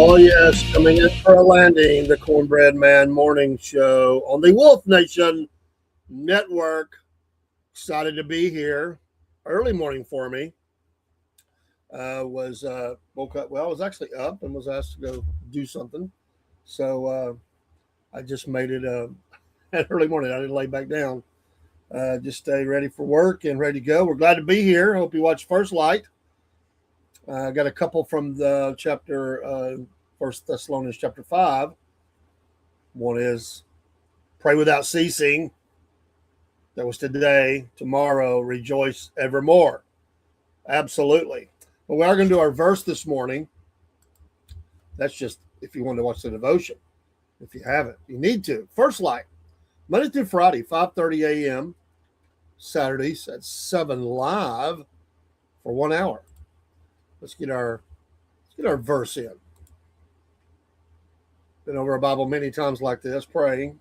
Oh, yes, coming in for a landing, the Cornbread Man Morning Show on the Wolf Nation Network. Excited to be here. Early morning for me. Woke up. Well, I was actually up and was asked to go do something. So I just made it an early morning. I didn't lay back down. Just stay ready for work and ready to go. We're glad to be here. Hope you watch First Light. I got a couple from the chapter, First Thessalonians chapter 5. One is pray without ceasing. That was today. Tomorrow, rejoice evermore. Absolutely. But we are going to do our verse this morning. That's just if you want to watch the devotion. If you haven't, you need to. First Light, Monday through Friday, 5:30 a.m. Saturdays at 7 live for 1 hour. Let's get our verse in. Been over a Bible many times like this, praying.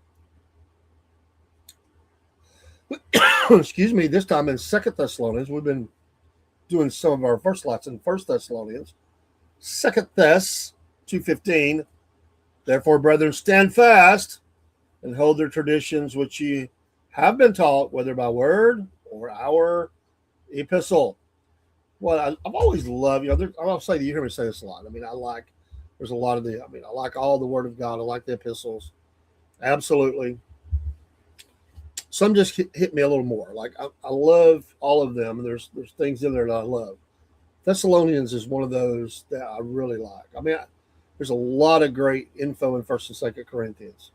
Excuse me, this time in 2 Thessalonians. We've been doing some of our first lots in 1 Thessalonians. 2 Thess 2:15. Therefore, brethren, stand fast and hold their traditions which ye have been taught, whether by word or our epistle. Well, I've always loved, I'll say that you hear me say this a lot. There's a lot of I like all the word of God. I like the epistles. Absolutely. Some just hit me a little more. Like I love all of them. And there's things in there that I love. Thessalonians is one of those that I really like. There's a lot of great info in 1st and 2nd Corinthians.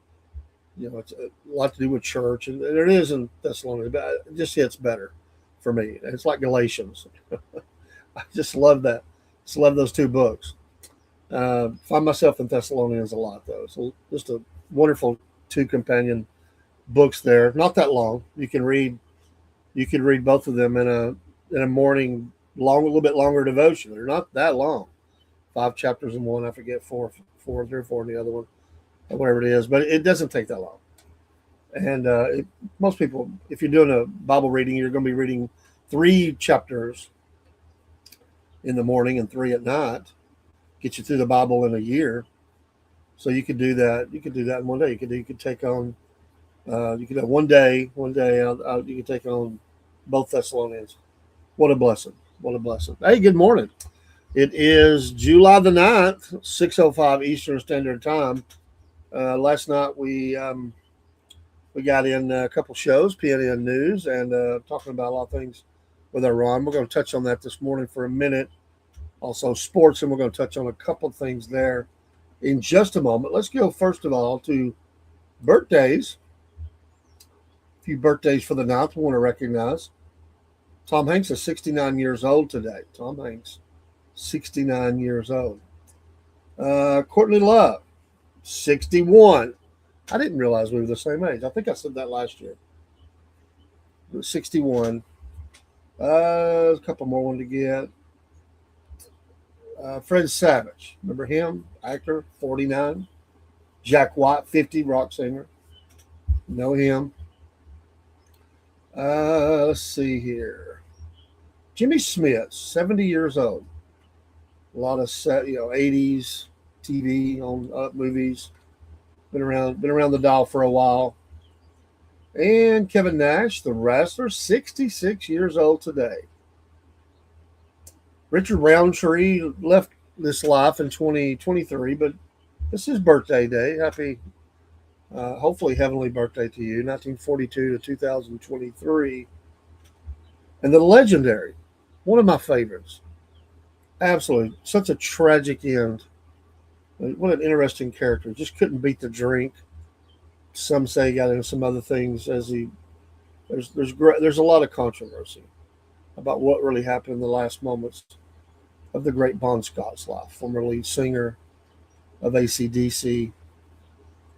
It's a lot to do with church, and it is in Thessalonians, but it just hits better for me. It's like Galatians. I just love that. Just love those two books. Find myself in Thessalonians a lot, though. So just a wonderful two companion books there. Not that long. You can read both of them in a morning, a little bit longer devotion. They're not that long. 5 chapters in one. I forget 3 or 4 in the other one, or whatever it is. But it doesn't take that long. And most people, if you're doing a Bible reading, you're going to be reading 3 chapters in the morning and 3 at night. Get you through the Bible in a year. So you could do that. You could do that in one day. You could take on. You could have one day. You could take on both Thessalonians. What a blessing! What a blessing! Hey, good morning. It is July the 9th, 6:05 Eastern Standard Time. Last night we got in a couple shows, PNN News, and talking about a lot of things with our Ron. We're going to touch on that this morning for a minute. Also sports, and we're going to touch on a couple things there in just a moment. Let's go first of all to birthdays. A few birthdays for the 9th we want to recognize. Tom Hanks is 69 years old today. Tom Hanks, 69 years old. Courtney Love, 61. I didn't realize we were the same age. I think I said that last year. 61. A couple more one to get. Fred Savage. Remember him? Actor, 49. Jack White, 50, rock singer. Know him. Let's see here. Jimmy Smith, 70 years old. A lot of 80s TV on movies. Been around the dial for a while. And Kevin Nash, the wrestler, 66 years old today. Richard Roundtree left this life in 2023, but it's his birthday day. Happy, hopefully heavenly birthday to you, 1942 to 2023. And the legendary, one of my favorites. Absolutely, such a tragic end. What an interesting character. Just couldn't beat the drink. Some say he got into some other things there's a lot of controversy about what really happened in the last moments of the great Bon Scott's life, former lead singer of AC/DC.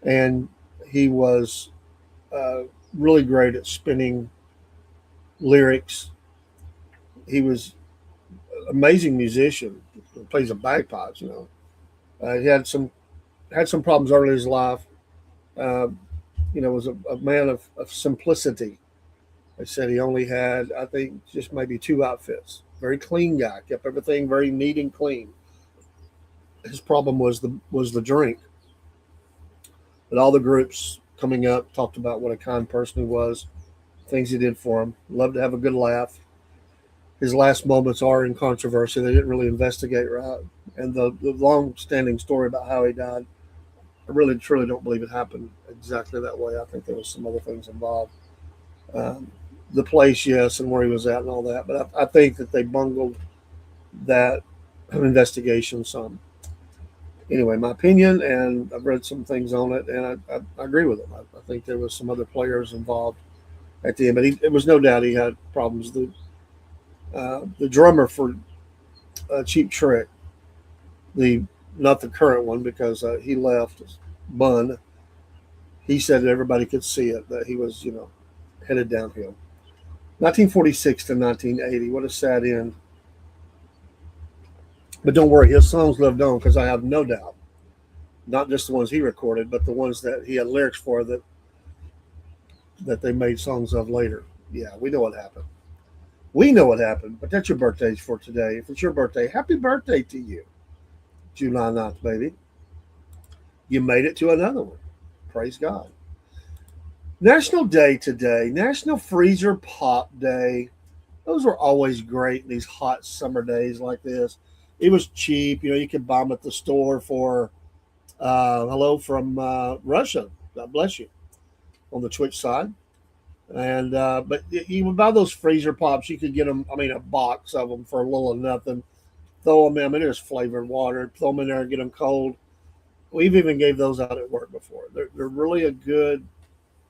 And he was really great at spinning lyrics. He was an amazing musician. He plays the bagpipes, He had some problems early in his life. Was a man of simplicity. They said he only had, I think, just maybe 2 outfits. Very clean guy, kept everything very neat and clean. his problem was the drink. But all the groups coming up talked about what a kind person he was, things he did for him. Loved to have a good laugh. His last moments are in controversy. They didn't really investigate right. And the long standing story about how he died, I really truly don't believe it happened exactly that way. I think there was some other things involved. Um, the place, yes, and where he was at and all that. But I think that they bungled that investigation some. Anyway, my opinion, and I've read some things on it, and I agree with him. I think there was some other players involved at the end, but it was no doubt he had problems. The drummer for Cheap Trick, the not the current one because he left, Bun. He said that everybody could see it that he was headed downhill. 1946 to 1980. What a sad end. But don't worry, his songs lived on because I have no doubt, not just the ones he recorded, but the ones that he had lyrics for that they made songs of later. Yeah, we know what happened. We know what happened, but that's your birthdays for today. If it's your birthday, happy birthday to you. July 9th, baby. You made it to another one. Praise God. National Day today, National Freezer Pop Day. Those were always great these hot summer days like this. It was cheap. You could buy them at the store for hello from Russia. God bless you on the Twitch side. And but you would buy those freezer pops. You could get them. I mean, a box of them for a little of nothing. Throw them in. I mean, there's flavored water. Throw them in there and get them cold. We've even gave those out at work before. They're really a good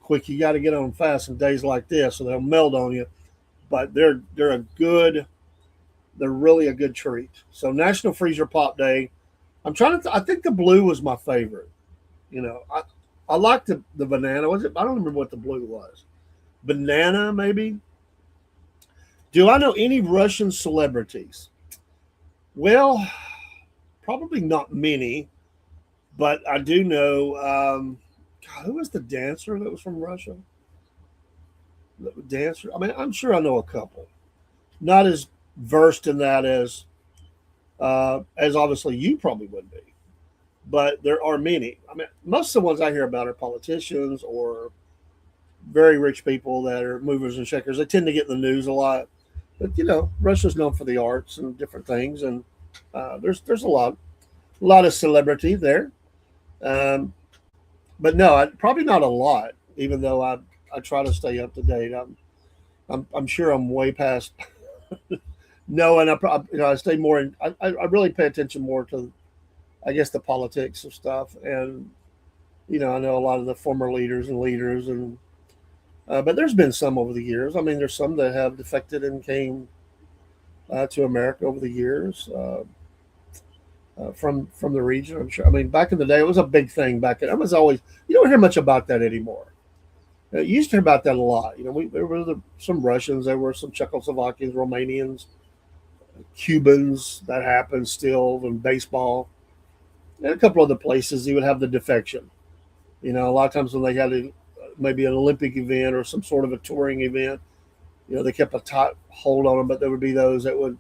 quick. You got to get on them fast in days like this, so they'll melt on you. But they're a good. They're really a good treat. So National Freezer Pop Day. I'm trying to. I think the blue was my favorite. I like the banana. Was it? I don't remember what the blue was. Banana, maybe. Do I know any Russian celebrities? Well, probably not many, but I do know. God, who was the dancer that was from Russia? The dancer. I mean, I'm sure I know a couple. Not as versed in that as obviously you probably would be, but there are many. I mean, most of the ones I hear about are politicians or very rich people that are movers and shakers. They tend to get in the news a lot, but Russia's known for the arts and different things, and there's a lot of celebrity there. Um, but no, probably not a lot. Even though I try to stay up to date, I'm sure I'm way past. No, and I stay more in. I really pay attention more to, I guess, the politics of stuff, and I know a lot of the former leaders and. But there's been some over the years. I mean, there's some that have defected and came to America over the years from the region. I'm sure. I mean, back in the day, it was a big thing. Back in it was always. You don't hear much about that anymore. You used to hear about that a lot. There were some Russians, there were some Czechoslovakians, Romanians, Cubans. That happened still in baseball, and a couple other places. You would have the defection. A lot of times when they had maybe an Olympic event or some sort of a touring event, they kept a tight hold on them, but there would be those that would,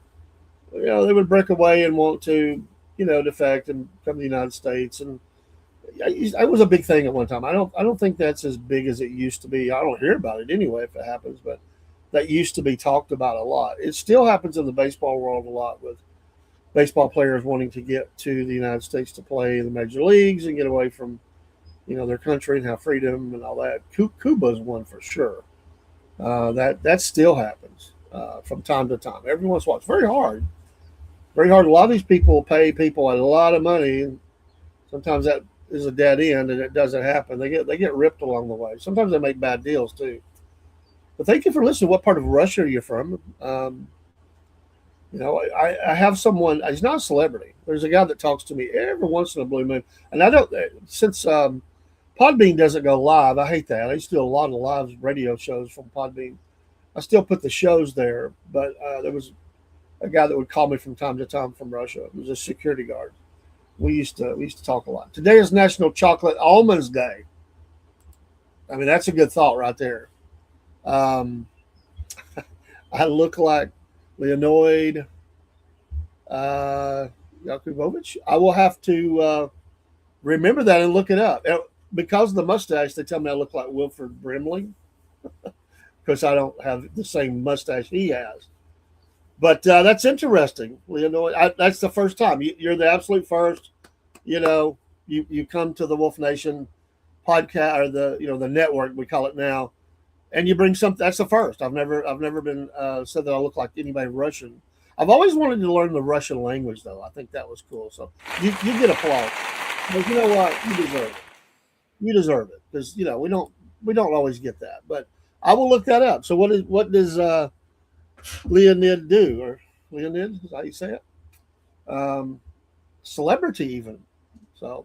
they would break away and want to, defect and come to the United States. And it was a big thing at one time. I don't think that's as big as it used to be. I don't hear about it anyway if it happens, but that used to be talked about a lot. It still happens in the baseball world a lot with baseball players wanting to get to the United States to play in the major leagues and get away from their country and have freedom and all that. Cuba's one for sure. That still happens from time to time. Every once in a while, it's very hard. Very hard. A lot of these people pay people a lot of money, and sometimes that is a dead end, and it doesn't happen. They get ripped along the way. Sometimes they make bad deals too. But thank you for listening. What part of Russia are you from? I have someone. He's not a celebrity. There's a guy that talks to me every once in a blue moon, and I don't since. Podbean doesn't go live. I hate that. I used to do a lot of live radio shows from Podbean. I still put the shows there, but there was a guy that would call me from time to time from Russia. He was a security guard. We used to talk a lot. Today is National Chocolate Almonds Day. I mean, that's a good thought right there. I look like Leonid. Yakubovich. I will have to remember that and look it up. Because of the mustache, they tell me I look like Wilford Brimley because I don't have the same mustache he has. But that's interesting, Leonor. That's the first time you're the absolute first. You know, you come to the Wolf Nation podcast or the network we call it now, and you bring something. That's the first. I've never been said that I look like anybody Russian. I've always wanted to learn the Russian language, though. I think that was cool. So you get applause, but you know what? You deserve it. You deserve it because we don't always get that. But I will look that up. So what does Leonid do, or Leonid is that how you say it? Celebrity even. So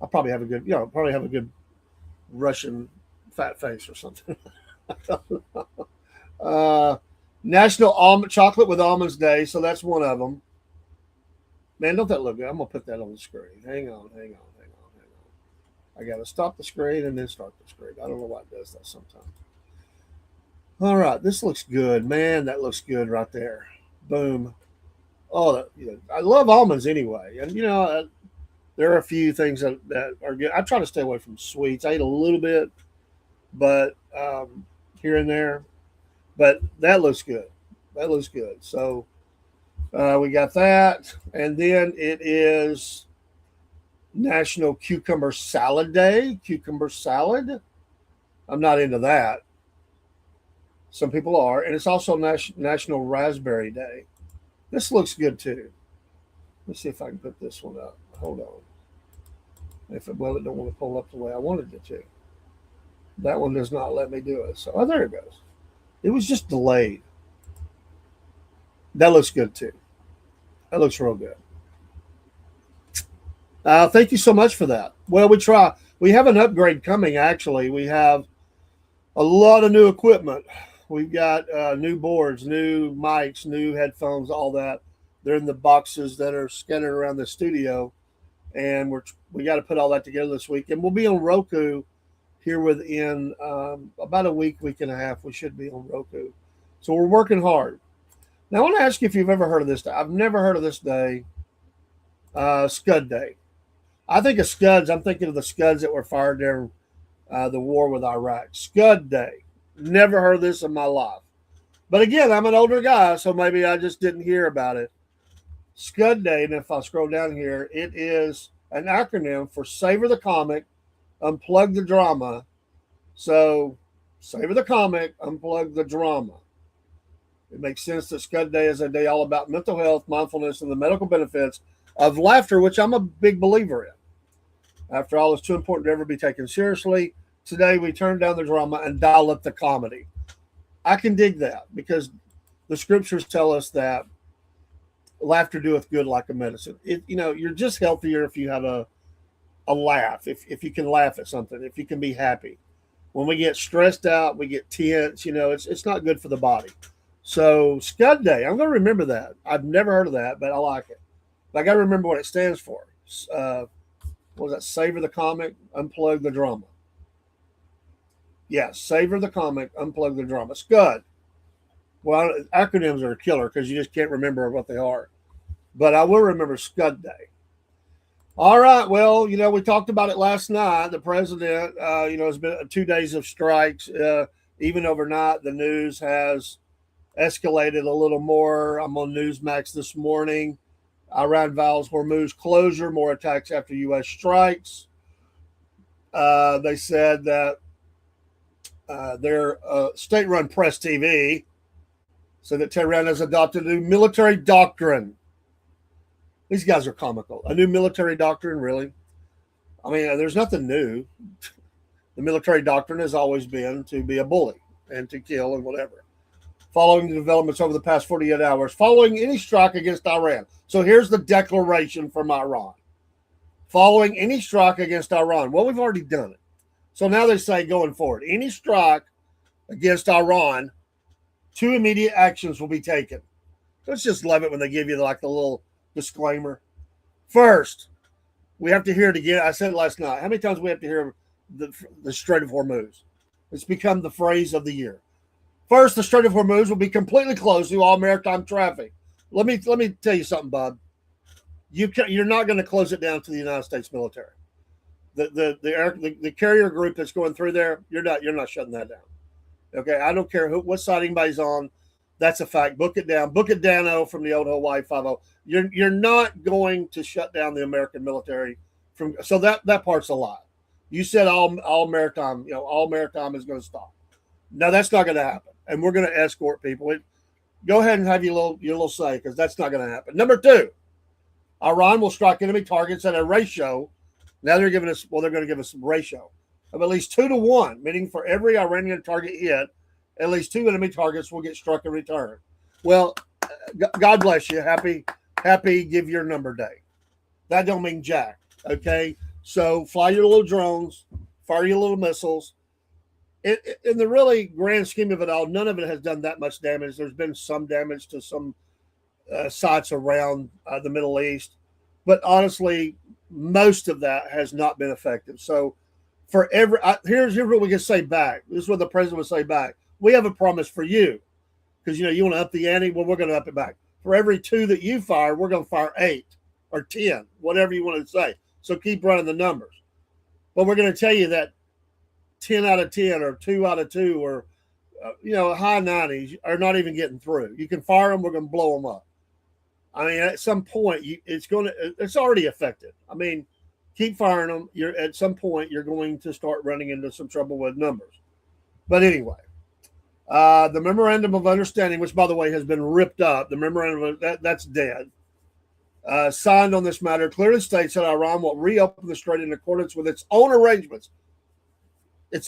I'll probably have a good Russian fat face or something. uh, National Almond Chocolate with Almonds Day, so that's one of them. Man, don't that look good? I'm gonna put that on the screen. Hang on. I gotta stop the screen and then start the screen. I don't know why it does that sometimes. All right, this looks good, man. That looks good right there. Boom. Oh, I love almonds anyway, and there are a few things that are good. I try to stay away from sweets. I eat a little bit, but here and there. But that looks good. That looks good. So we got that, and then it is National Cucumber Salad Day. Cucumber salad. I'm not into that. Some people are, and it's also National Raspberry Day. This looks good too. Let's see if I can put this one up. Hold on. It don't want to pull up the way I wanted it to. That one does not let me do it. So, there it goes. It was just delayed. That looks good too. That looks real good. Thank you so much for that. Well, we try. We have an upgrade coming. Actually, we have a lot of new equipment. We've got new boards, new mics, new headphones, all that. They're in the boxes that are scattered around the studio, and we got to put all that together this week. And we'll be on Roku here within about a week and a half. We should be on Roku, so we're working hard. Now, I want to ask you if you've ever heard of this day. I've never heard of this day, Scud Day. I think of Scuds. I'm thinking of the Scuds that were fired during the war with Iraq. Scud Day. Never heard of this in my life. But again, I'm an older guy, so maybe I just didn't hear about it. Scud Day, and if I scroll down here, it is an acronym for Savor the Comic, Unplug the Drama. So, savor the comic, unplug the drama. It makes sense that Scud Day is a day all about mental health, mindfulness, and the medical benefits of laughter, which I'm a big believer in. After all, it's too important to ever be taken seriously. Today, we turn down the drama and dial up the comedy. I can dig that because the scriptures tell us that laughter doeth good like a medicine. You're just healthier if you have a laugh, if you can laugh at something, if you can be happy. When we get stressed out, we get tense, it's not good for the body. So Scud Day, I'm going to remember that. I've never heard of that, but I like it. But I got to remember what it stands for. What was that? Savor the comic, unplug the drama. Yeah, savor the comic, unplug the drama. Scud. Well, acronyms are a killer because you just can't remember what they are. But I will remember Scud Day. All right. Well, we talked about it last night. The president, it's been 2 days of strikes. Even overnight, the news has escalated a little more. I'm on Newsmax this morning. Iran vows Hormuz closure, more attacks after U.S. strikes. They said that their state-run press TV said that Tehran has adopted a new military doctrine. These guys are comical. A new military doctrine, really? I mean, there's nothing new. The military doctrine has always been to be a bully and to kill and whatever. Following the developments over the past 48 hours, following any strike against Iran. So here's the declaration from Iran. Following any strike against Iran. Well, we've already done it. So now they say going forward, any strike against Iran, 2 immediate actions will be taken. Let's just love it when they give you the little disclaimer. First, we have to hear it again. I said it last night. How many times we have to hear the Strait of Hormuz? It's become the phrase of the year. First, the Strait of Hormuz will be completely closed to all maritime traffic. Let me tell you something, Bob. You're not going to close it down to the United States military. The carrier group that's going through there, you're not shutting that down. Okay, I don't care what side anybody's on. That's a fact. Book it down. Book it down from the old Hawaii 50. You're not going to shut down the American military from. So that part's a lie. You said all maritime, all maritime is going to stop. No, that's not going to happen. And we're going to escort people. Go ahead and have your little say, because that's not going to happen. Number 2, Iran will strike enemy targets at a ratio. Now they're going to give us a ratio of at least 2 to 1, meaning for every Iranian target hit, at least 2 enemy targets will get struck in return. Well, God bless you. Happy give your number day. That don't mean jack. Okay. So fly your little drones, fire your little missiles. In the really grand scheme of it all, none of it has done that much damage. There's been some damage to some sites around the Middle East, but honestly, most of that has not been effective. So for here's what we can say back. This is what the president would say back. We have a promise for you, because you want to up the ante. Well, we're going to up it back. For every 2 that you fire, we're going to fire 8 or 10, whatever you want to say. So keep running the numbers. But we're going to tell you that 10 out of 10 or 2 out of 2 or high 90s are not even getting through. You can fire them, we're going to blow them up. I mean, at some point, it's already affected. I mean, keep firing them. At some point, you're going to start running into some trouble with numbers. But anyway, the memorandum of understanding, which by the way has been ripped up, the memorandum that's dead. Signed on this matter clearly states that Iran will reopen the strait in accordance with its own arrangements.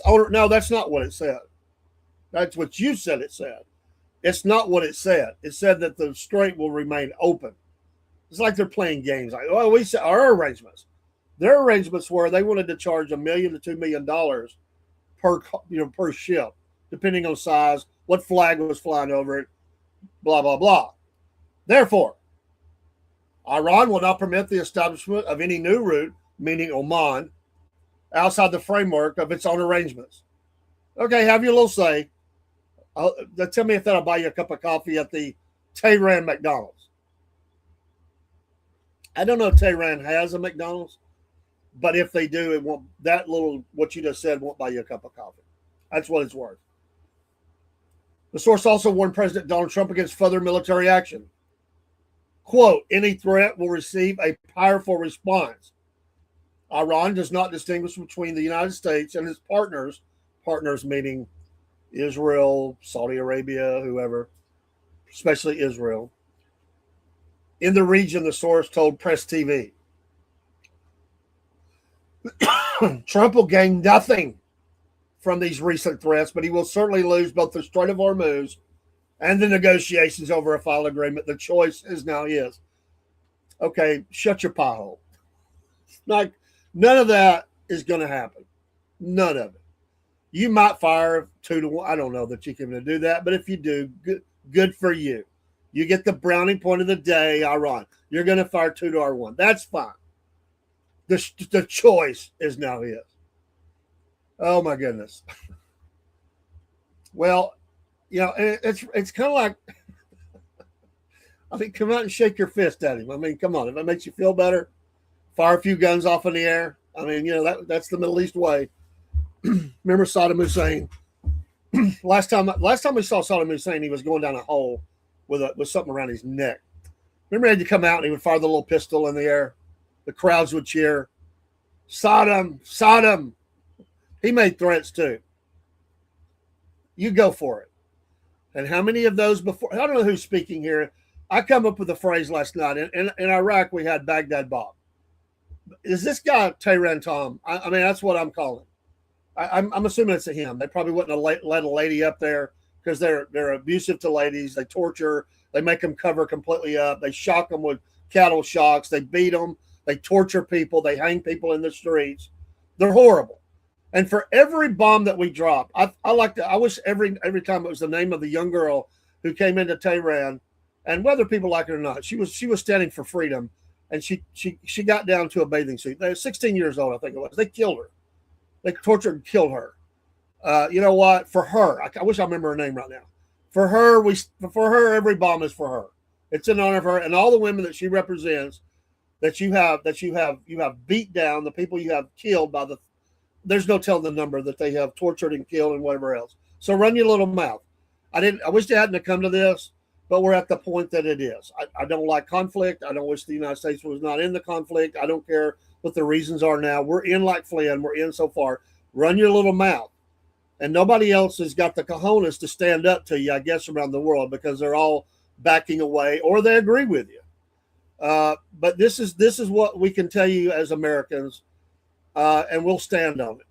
No, that's not what it said. That's what you said it said. It's not what it said. It said that the strait will remain open. It's like they're playing games. Like, we said our arrangements. Their arrangements were they wanted to charge $1 million to $2 million per ship, depending on size, what flag was flying over it, blah blah blah. Therefore, Iran will not permit the establishment of any new route, meaning Oman, outside the framework of its own arrangements. Okay, have your little say. Tell me if that'll buy you a cup of coffee at the Tehran McDonald's. I don't know if Tehran has a McDonald's, but if they do, it won't. That little what you just said won't buy you a cup of coffee. That's what it's worth. The source also warned President Donald Trump against further military action. Quote, any threat will receive a powerful response. Iran does not distinguish between the United States and its partners meaning Israel, Saudi Arabia, whoever, especially Israel. In the region, the source told Press TV. Trump will gain nothing from these recent threats, but he will certainly lose both the Strait of Hormuz and the negotiations over a final agreement. The choice is now his. Okay, shut your pothole. Like, none of that is going to happen. None of it. You might fire 2 to 1. I don't know that you can do that, but if you do, good for you. You get the brownie point of the day, Iran. You're going to fire 2 to R1. That's fine. The choice is now his. Oh my goodness. Well, it's kind of like, I mean, come out and shake your fist at him. I mean, come on. If that makes you feel better, fire a few guns off in the air. I mean, that's the Middle East way. Remember Saddam Hussein? last time we saw Saddam Hussein, he was going down a hole with something around his neck. Remember, he had to come out and he would fire the little pistol in the air. The crowds would cheer. Saddam. He made threats too. You go for it. And how many of those before? I don't know who's speaking here. I come up with a phrase last night. In Iraq, we had Baghdad Bob. Is this guy Tehran Tom? I mean, that's what I'm calling. I'm assuming it's a him. They probably wouldn't have let a lady up there because they're abusive to ladies. They torture. They make them cover completely up. They shock them with cattle shocks. They beat them. They torture people. They hang people in the streets. They're horrible. And for every bomb that we drop, I wish every time it was the name of the young girl who came into Tehran, and whether people like it or not, she was standing for freedom, and she got down to a bathing suit. They were 16 years old, I think it was. They killed her. They tortured and killed her. You know what? For her, I wish I remember her name right now. For her, every bomb is for her. It's in honor of her and all the women that she represents that you have beat down, the people you have killed by the, there's no telling the number that they have tortured and killed and whatever else. So run your little mouth. I wish they hadn't come to this, but we're at the point that it is. I don't like conflict. I don't wish the United States was not in the conflict. I don't care what the reasons are now. We're in like Flynn. We're in so far. Run your little mouth. And nobody else has got the cojones to stand up to you, I guess, around the world, because they're all backing away or they agree with you. But this is what we can tell you as Americans, and we'll stand on it.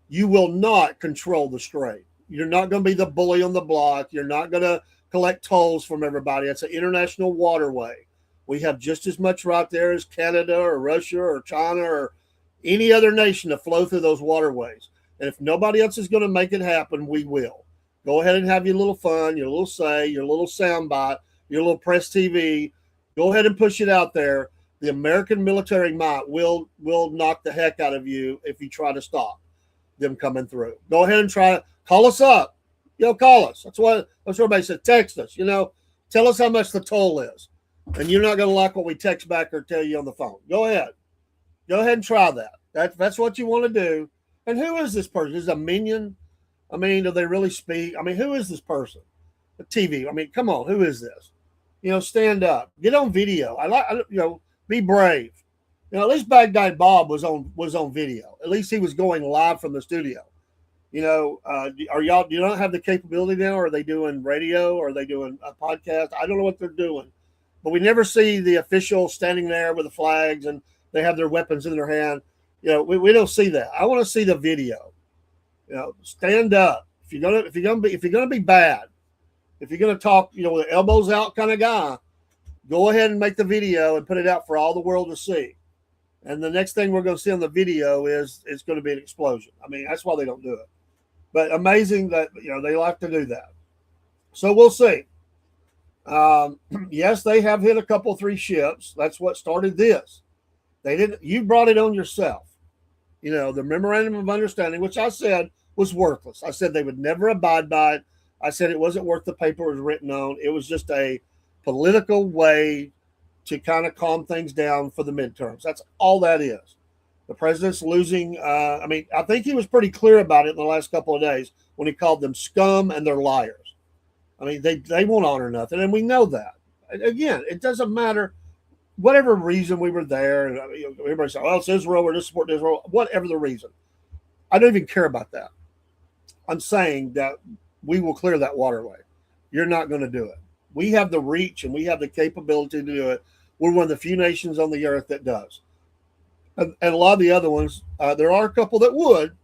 You will not control the strait. You're not going to be the bully on the block. You're not going to collect tolls from everybody. It's an international waterway. We have just as much right there as Canada or Russia or China or any other nation to flow through those waterways. And if nobody else is going to make it happen, we will. Go ahead and have your little fun, your little say, your little soundbite, your little press TV. Go ahead and push it out there. The American military might will knock the heck out of you if you try to stop them coming through. Go ahead and try to call us up. Call us. That's what everybody said. Text us. Tell us how much the toll is. And you're not going to like what we text back or tell you on the phone. Go ahead. Go ahead and try that. That's what you want to do. And who is this person? Is it a minion? I mean, do they really speak? I mean, who is this person? The TV. I mean, come on. Who is this? Stand up. Get on video. Be brave. At least Baghdad Bob was on video. At least he was going live from the studio. Do you not have the capability now? Are they doing radio? Are they doing a podcast? I don't know what they're doing. But we never see the official standing there with the flags and they have their weapons in their hand. We don't see that. I want to see the video. Stand up. If you're gonna be bad, if you're gonna talk, with elbows out kind of guy, go ahead and make the video and put it out for all the world to see. And the next thing we're going to see on the video is it's going to be an explosion. I mean, that's why they don't do it. But amazing that they like to do that. So we'll see. Yes, they have hit a couple 3 ships. That's what started this. They didn't. You brought it on yourself. The memorandum of understanding, which I said was worthless. I said they would never abide by it. I said it wasn't worth the paper it was written on. It was just a political way to kind of calm things down for the midterms. That's all that is. The president's losing. I think he was pretty clear about it in the last couple of days when he called them scum and they're liars. I mean, they won't honor nothing, and we know that. Again, it doesn't matter. Whatever reason we were there, and everybody said, "Well, it's Israel. We're just supporting Israel." Whatever the reason, I don't even care about that. I'm saying that we will clear that waterway. You're not going to do it. We have the reach and we have the capability to do it. We're one of the few nations on the earth that does. And a lot of the other ones, there are a couple that would,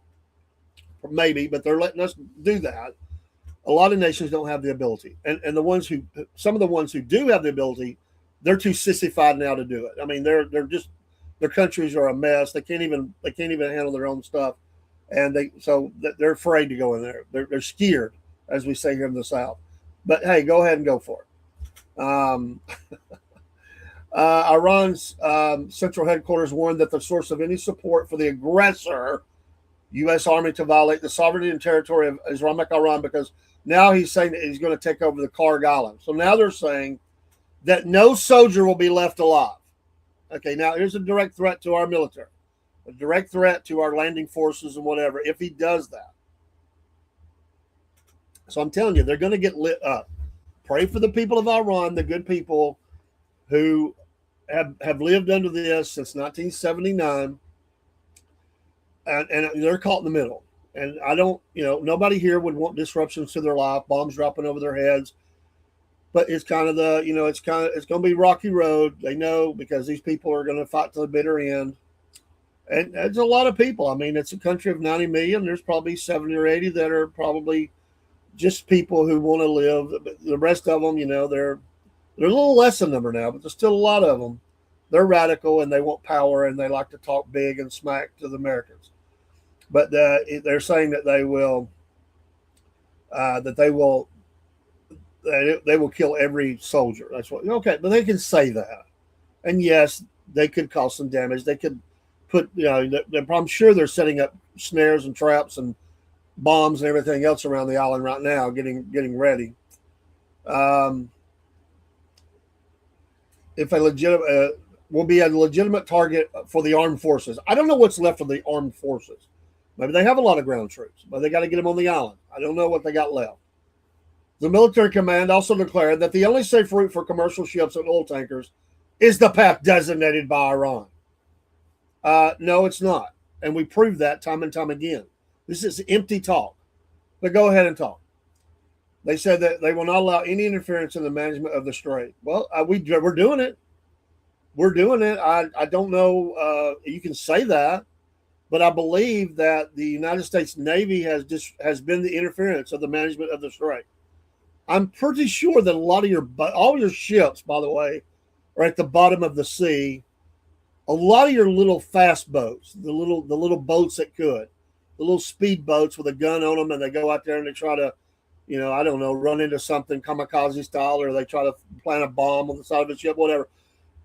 maybe, but they're letting us do that. A lot of nations don't have the ability. And some of the ones who do have the ability, they're too sissified now to do it. I mean, they're just, their countries are a mess. They can't even handle their own stuff. And they're afraid to go in there. They're scared, as we say here in the South. But hey, go ahead and go for it. Iran's central headquarters warned that the source of any support for the aggressor, U.S. Army, to violate the sovereignty and territory of Islamic Iran, because now he's saying that he's going to take over the Karg Island. So now they're saying that no soldier will be left alive. Okay, now here's a direct threat to our military, a direct threat to our landing forces and whatever, if he does that. So I'm telling you, they're going to get lit up. Pray for the people of Iran, the good people who have lived under this since 1979, and they're caught in the middle. And I don't, nobody here would want disruptions to their life, bombs dropping over their heads. But it's kind of it's going to be rocky road. They know, because these people are going to fight to the bitter end. And there's a lot of people. I mean, it's a country of 90 million. There's probably 70 or 80 that are probably just people who want to live. The rest of them, they're a little less in number now, but there's still a lot of them. They're radical and they want power and they like to talk big and smack to the Americans. But they're saying that they will kill every soldier. That's what. Okay, but they can say that, and yes, they could cause some damage. They could put, I'm sure they're setting up snares and traps and bombs and everything else around the island right now, getting ready. If a legitimate will be a legitimate target for the armed forces. I don't know what's left of the armed forces. Maybe they have a lot of ground troops, but they got to get them on the island. I don't know what they got left. The military command also declared that the only safe route for commercial ships and oil tankers is the path designated by Iran. No, it's not. And we proved that time and time again. This is empty talk. But go ahead and talk. They said that they will not allow any interference in the management of the strait. Well, we're doing it. We're doing it. I don't know. You can say that, but I believe that the United States Navy has been the interference of the management of the strait. I'm pretty sure that all your ships, by the way, are at the bottom of the sea. A lot of your little fast boats, the little boats that could, the little speed boats with a gun on them, and they go out there and they try to, I don't know, run into something kamikaze style, or they try to plant a bomb on the side of the ship, whatever.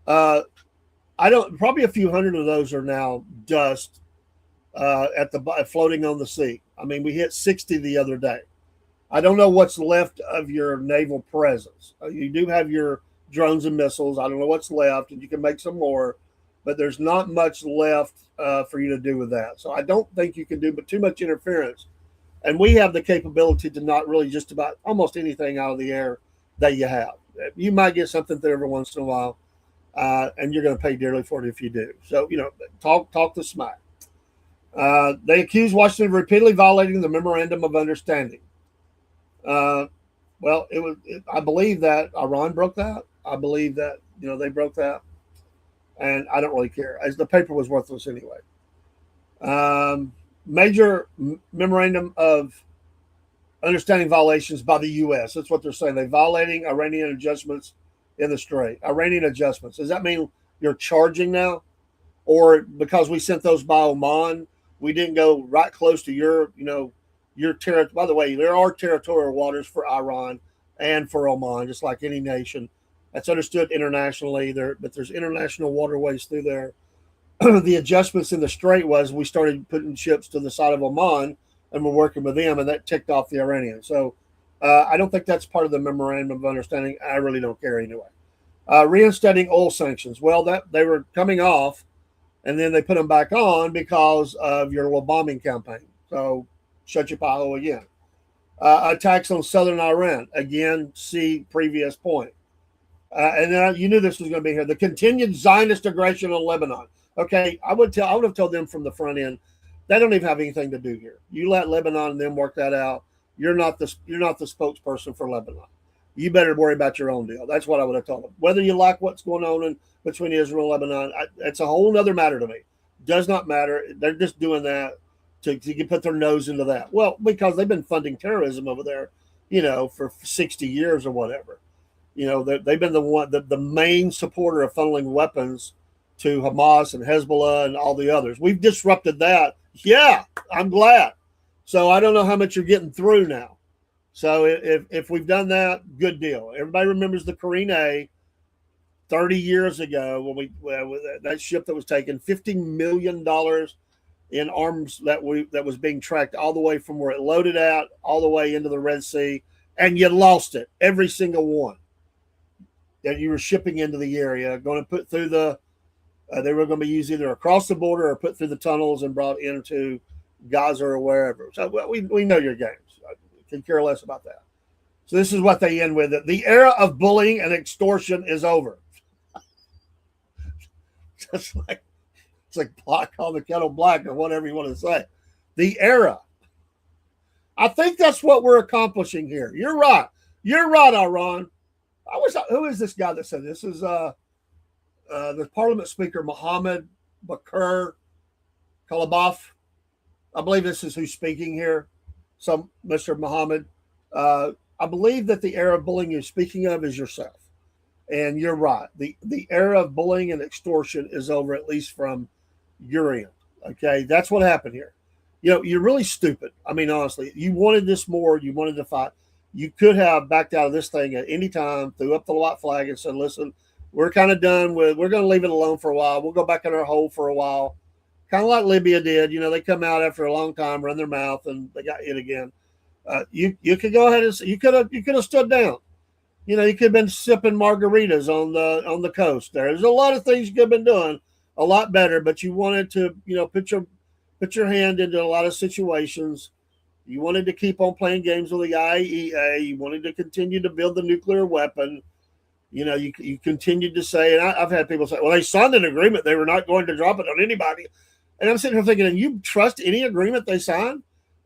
Probably a few hundred of those are now dust floating on the sea. I mean, we hit 60 the other day. I don't know what's left of your naval presence. You do have your drones and missiles. I don't know what's left, and you can make some more, but there's not much left for you to do with that. So I don't think you can do but too much interference. And we have the capability to not really just about almost anything out of the air that you have. You might get something there every once in a while, and you're going to pay dearly for it if you do. So, talk the smack. They accused Washington of repeatedly violating the Memorandum of Understanding. I believe that Iran broke that. I believe that, they broke that. And I don't really care, as the paper was worthless anyway. Major Memorandum of Understanding violations by the U.S. That's what they're saying. They're violating Iranian adjustments in the strait. Iranian adjustments. Does that mean you're charging now? Or because we sent those by Oman, we didn't go right close to your territory. By the way, there are territorial waters for Iran and for Oman, just like any nation. That's understood internationally but there's international waterways through there. The adjustments in the strait was we started putting ships to the side of Oman, and we're working with them, and that ticked off the Iranians. So I don't think that's part of the Memorandum of Understanding. I really don't care anyway. Reinstating oil sanctions. Well, they were coming off, and then they put them back on because of your little bombing campaign. So shut your pie hole again. Attacks on southern Iran. Again, see previous point. And then you knew this was going to be here. The continued Zionist aggression on Lebanon. Okay, I would have told them from the front end, they don't even have anything to do here. You let Lebanon and them work that out. You're not the spokesperson for Lebanon. You better worry about your own deal. That's what I would have told them. Whether you like what's going on between Israel and Lebanon, it's a whole other matter to me. Does not matter. They're just doing that to put their nose into that. Well, because they've been funding terrorism over there, for 60 years or whatever. They've been the main supporter of funneling weapons to Hamas and Hezbollah and all the others. We've disrupted that. Yeah, I'm glad. So I don't know how much you're getting through now. So if we've done that, good deal. Everybody remembers the Korean A 30 years ago when that ship that was taken $50 million in arms that was being tracked all the way from where it loaded out all the way into the Red Sea, and you lost it, every single one that you were shipping into the area, going to put through they were going to be used either across the border or put through the tunnels and brought into Gaza or wherever. So we know your games. I can care less about that. So this is what they end with. The era of bullying and extortion is over. It's like black on the kettle black or whatever you want to say. The era. I think that's what we're accomplishing here. You're right. You're right, Iran. Who is this guy that said this? Is the Parliament Speaker Mohammed Bakr Kalabaf. I believe this is who's speaking here. Some Mr. Mohammed. I believe that the era of bullying you're speaking of is yourself. And you're right. The era of bullying and extortion is over, at least from your end. Okay, that's what happened here. You're really stupid. I mean, honestly, you wanted this more. You wanted to fight. You could have backed out of this thing at any time, threw up the white flag and said, listen, we're kind of done we're going to leave it alone for a while. We'll go back in our hole for a while. Kind of like Libya did. They come out after a long time, run their mouth, and they got hit again. You could go ahead and you could have stood down. You could have been sipping margaritas on the coast. There's a lot of things you could have been doing a lot better, but you wanted to, put your hand into a lot of situations. You wanted to keep on playing games with the IAEA. You wanted to continue to build the nuclear weapon. You continued to say, and I've had people say, well, they signed an agreement. They were not going to drop it on anybody. And I'm sitting here thinking, and you trust any agreement they sign?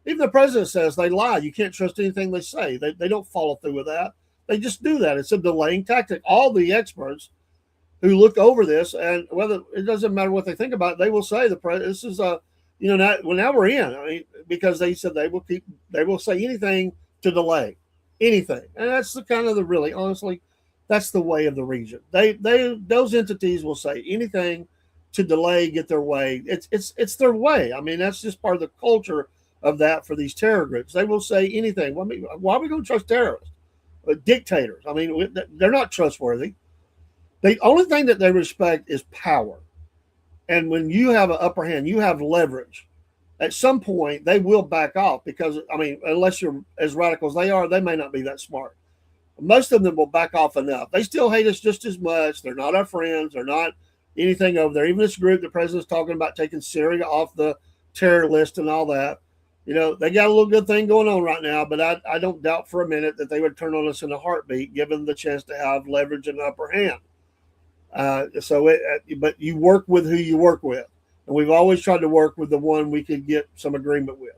Even the president says they lie. You can't trust anything they say. They don't follow through with that. They just do that. It's a delaying tactic. All the experts who look over this, and whether it doesn't matter what they think about it, they will say this is a, now we're in. I mean, because they said they will say anything to delay anything, and that's the kind of the really honestly, that's the way of the region. Those entities will say anything to delay, get their way. It's their way. I mean, that's just part of the culture of that for these terror groups. They will say anything. Well, I mean, why are we going to trust terrorists? Dictators. I mean, they're not trustworthy. The only thing that they respect is power. And when you have an upper hand, you have leverage. At some point, they will back off because, I mean, unless you're as radical as they are, they may not be that smart. Most of them will back off enough. They still hate us just as much. They're not our friends. They're not anything over there. Even this group, the president's talking about taking Syria off the terror list and all that. They got a little good thing going on right now, but I don't doubt for a minute that they would turn on us in a heartbeat, given the chance to have leverage and upper hand. But you work with who you work with. And we've always tried to work with the one we could get some agreement with.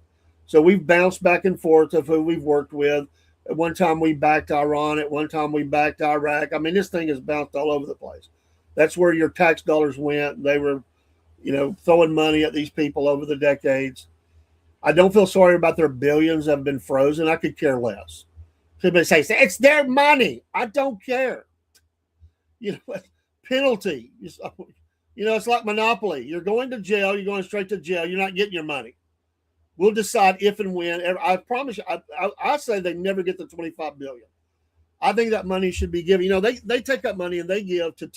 So we've bounced back and forth of who we've worked with. At one time we backed Iran. At one time we backed Iraq. I mean, this thing has bounced all over the place. That's where your tax dollars went. They were, throwing money at these people over the decades. I don't feel sorry about their billions that have been frozen. I could care less. People say, it's their money. I don't care. Penalty. It's like Monopoly. You're going to jail. You're going straight to jail. You're not getting your money. We'll decide if and when. I promise you, I say they never get the $25 billion. I think that money should be given. They take that money and they give to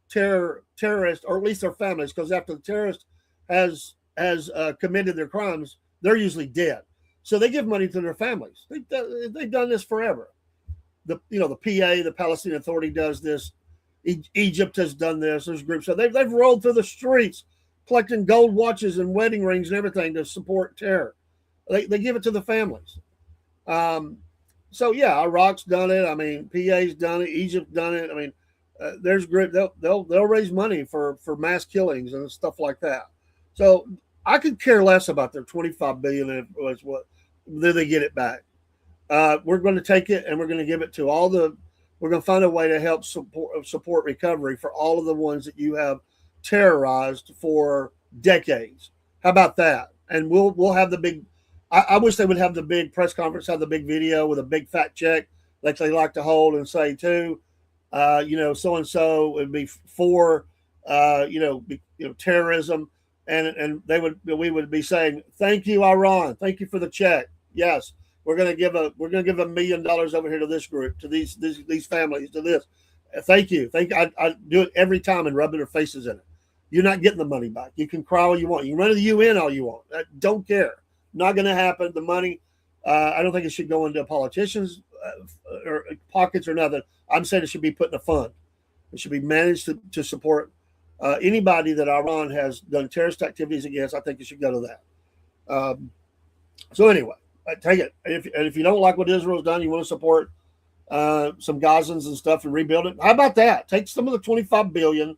terrorists, or at least their families, because after the terrorist has committed their crimes, they're usually dead. So they give money to their families. They've done this forever. The PA, the Palestinian Authority, does this. Egypt has done this. There's groups. So they've rolled through the streets collecting gold watches and wedding rings and everything to support terror. They give it to the families. So yeah, Iraq's done it. I mean, PA's done it. Egypt's done it. I mean, there's group. They'll raise money for mass killings and stuff like that. So I could care less about their $25 billion and whether they get it back. We're going to take it and we're going to give it to we're going to find a way to help support recovery for all of the ones that you have terrorized for decades. How about that? And we'll have the big, I wish they would have the big press conference, have the big video with a big fat check like they like to hold and say too, so-and-so would be for, terrorism. And we would be saying, thank you, Iran. Thank you for the check. Yes. We're going to give $1 million over here to this group, to these families, to this. Thank you. I do it every time and rubbing their faces in it. You're not getting the money back. You can cry all you want. You can run to the UN all you want. I don't care. Not going to happen. The money, I don't think it should go into politicians' or pockets or nothing. I'm saying it should be put in a fund. It should be managed to support anybody that Iran has done terrorist activities against. I think it should go to that. So anyway, take it. If you don't like what Israel's done, you want to support some Gazans and stuff and rebuild it. How about that? Take some of the $25 billion.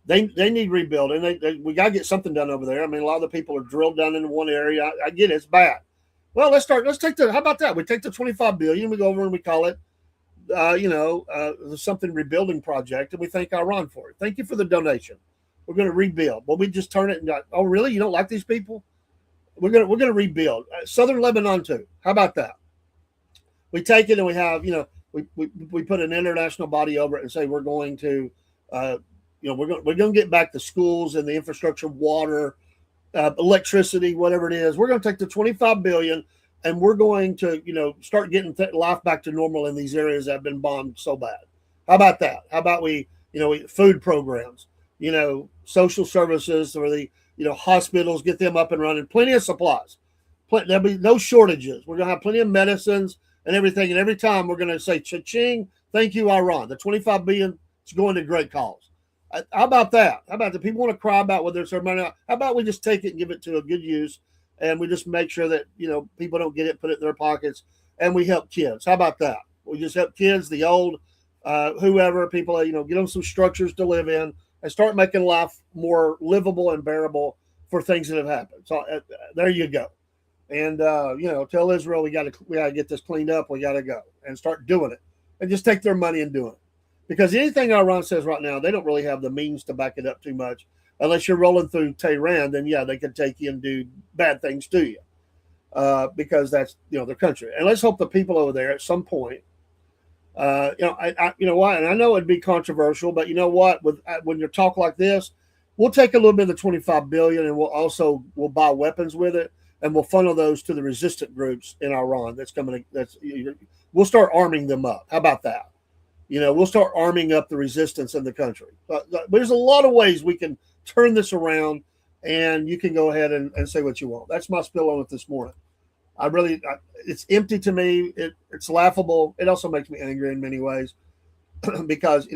They need rebuilding. We got to get something done over there. I mean, a lot of the people are drilled down in one area. I get it. It's bad. Well, how about that? We take the $25 billion, we go over and we call it, something rebuilding project, and we thank Iran for it. Thank you for the donation. We're going to rebuild. Well, we just turn it and go, oh, really? You don't like these people? We're gonna rebuild Southern Lebanon too. How about that? We take it and we have, we put an international body over it and say we're going to, we're going to get back the schools and the infrastructure, water, electricity, whatever it is. We're going to take the $25 billion and we're going to, start getting life back to normal in these areas that have been bombed so bad. How about that? How about we food programs, social services for the hospitals, get them up and running, plenty of supplies. There'll be no shortages. We're going to have plenty of medicines and everything. And every time we're going to say cha-ching, Thank you, Iran. The 25 billion is going to great cause. How about that? How about the people want to cry about whether it's their money? How about we just take it and give it to a good use, and we just make sure that people don't get it, put it in their pockets, and we help kids. How about that? We just help kids, the old, whoever people, get them some structures to live in, and start making life more livable and bearable for things that have happened. So there you go. And tell Israel we got to get this cleaned up. We got to go and start doing it, and just take their money and do it. Because anything Iran says right now, they don't really have the means to back it up too much. Unless you're rolling through Tehran, then yeah, they could take you and do bad things to you, because that's their country. And let's hope the people over there at some point, what? And I know it'd be controversial, but you know what? When you talk like this, we'll take a little bit of the 25 billion, and we'll buy weapons with it, and we'll funnel those to the resistant groups in Iran. We'll start arming them up. How about that? We'll start arming up the resistance in the country. There's a lot of ways we can turn this around, and you can go ahead and say what you want. That's my spill on it this morning. It's empty to me. It's laughable. It also makes me angry in many ways because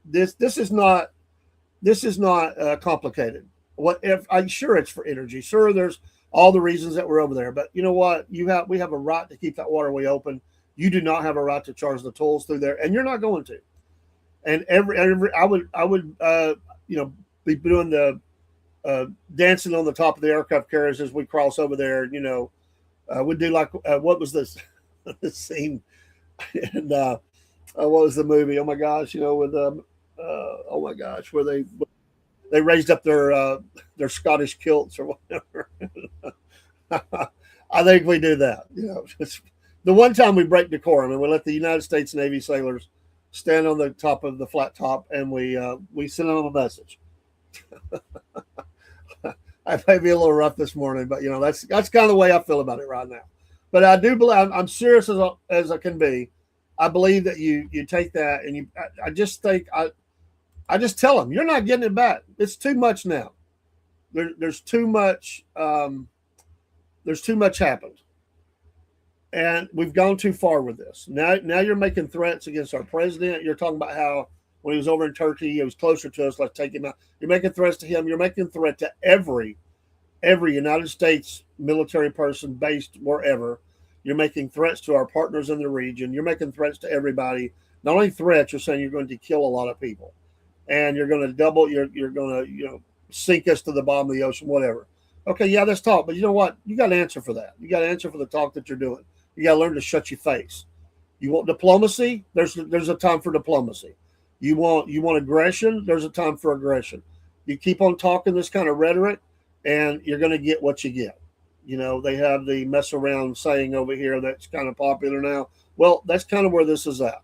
this is not complicated. I'm sure it's for energy. Sure, there's all the reasons that we're over there, but you know what? We have a right to keep that waterway open. You do not have a right to charge the tolls through there, and you're not going to. And I would be doing the dancing on the top of the aircraft carriers as we cross over there. We'd do like what was this this scene, and what was the movie? Oh my gosh, with oh my gosh, where they raised up their Scottish kilts or whatever. I think we do that. It's the one time we break decorum and we let the United States Navy sailors stand on the top of the flat top, and we send them a message. I may be a little rough this morning, but that's kind of the way I feel about it right now. But I do believe, I'm serious as I can be. I believe that you take that, and I just think I just tell them you're not getting it back. It's too much now. There's too much. There's too much happened. And we've gone too far with this. Now you're making threats against our president. You're talking about how when he was over in Turkey, he was closer to us. Let's take him out. You're making threats to him. You're making a threat to every United States military person based wherever. You're making threats to our partners in the region. You're making threats to everybody. Not only threats, you're saying you're going to kill a lot of people, and you're going to double. You're going to sink us to the bottom of the ocean, whatever. Okay, yeah, let's talk. But you know what? You got to answer for that. You got to answer for the talk that you're doing. You got to learn to shut your face. You want diplomacy? There's a time for diplomacy. You want aggression? There's a time for aggression. You keep on talking this kind of rhetoric, and you're going to get what you get. They have the mess around saying over here that's kind of popular now. Well, that's kind of where this is at.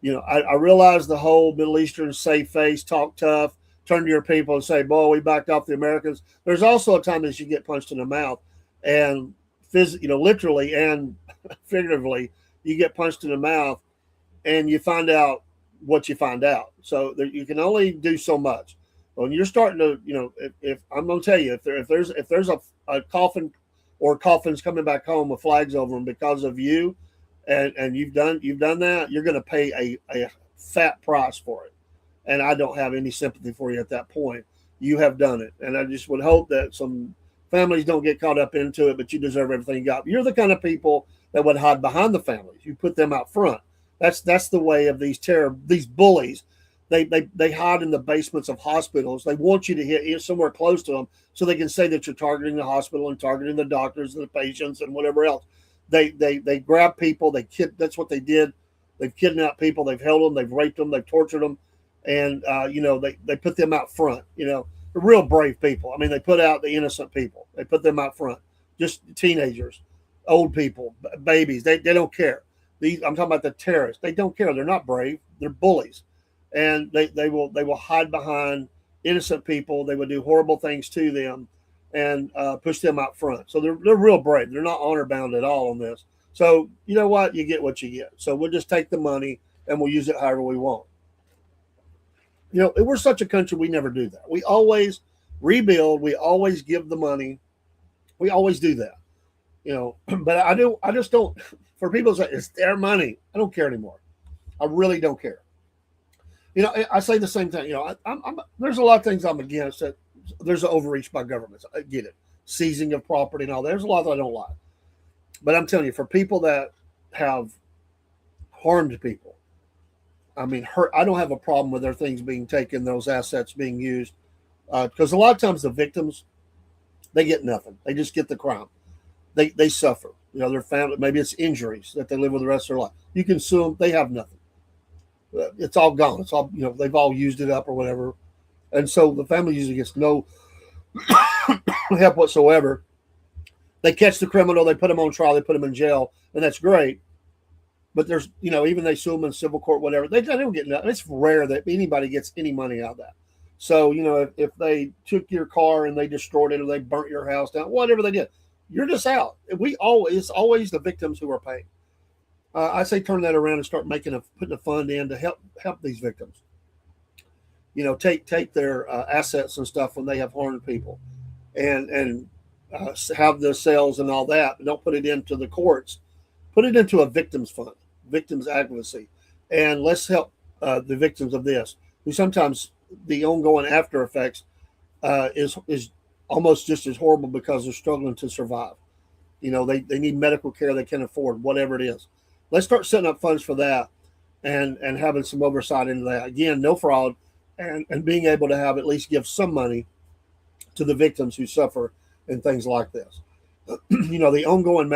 I realize the whole Middle Eastern save face, talk tough, turn to your people and say, boy, we backed off the Americans. There's also a time that you get punched in the mouth, and literally and figuratively, you get punched in the mouth, and you find out what you find out. So you can only do so much. When you're starting to, if I'm going to tell you, if there's a coffin or coffins coming back home with flags over them because of you, and you've done that, you're going to pay a fat price for it. And I don't have any sympathy for you at that point. You have done it, and I just would hope that some families don't get caught up into it, but you deserve everything you got. You're the kind of people that would hide behind the families. You put them out front. That's the way of these bullies. They hide in the basements of hospitals. They want you to hit somewhere close to them so they can say that you're targeting the hospital and targeting the doctors and the patients and whatever else. They grab people. That's what they did. They've kidnapped people. They've held them. They've raped them. They've tortured them, and they put them out front. They're real brave people. I mean, they put out the innocent people. They put them out front. Just teenagers, old people, babies. They don't care. I'm talking about the terrorists. They don't care. They're not brave. They're bullies, and they will hide behind innocent people. They will do horrible things to them, and push them out front. So they're real brave. They're not honor bound at all on this. So you know what? You get what you get. So we'll just take the money and we'll use it however we want. We're such a country, we never do that. We always rebuild. We always give the money. We always do that. But I just don't. For people to say it's their money, I don't care anymore. I really don't care. I say the same thing. There's a lot of things I'm against. That there's an overreach by governments. I get it, seizing of property and all that. There's a lot that I don't like. But I'm telling you, for people that have harmed people, I mean, hurt. I don't have a problem with their things being taken, those assets being used, because a lot of times the victims, they get nothing. They just get the crime. They suffer. Their family, maybe it's injuries that they live with the rest of their life. You can sue them. They have nothing. It's all gone. It's all, they've all used it up or whatever. And so the family usually gets no help whatsoever. They catch the criminal, they put them on trial, they put them in jail, and that's great. But there's, even they sue them in civil court, whatever. They don't get nothing. It's rare that anybody gets any money out of that. So, if they took your car and they destroyed it or they burnt your house down, whatever they did, you're just out. It's always the victims who are paying. I say turn that around and start putting a fund in to help these victims. Take their assets and stuff when they have harmed people, and have the sales and all that. But don't put it into the courts. Put it into a victims fund, victims advocacy, and let's help the victims of this, who sometimes the ongoing after effects is almost just as horrible because they're struggling to survive. They need medical care they can't afford, whatever it is. Let's start setting up funds for that and having some oversight into that. Again, no fraud, and being able to have at least give some money to the victims who suffer in things like this. The ongoing,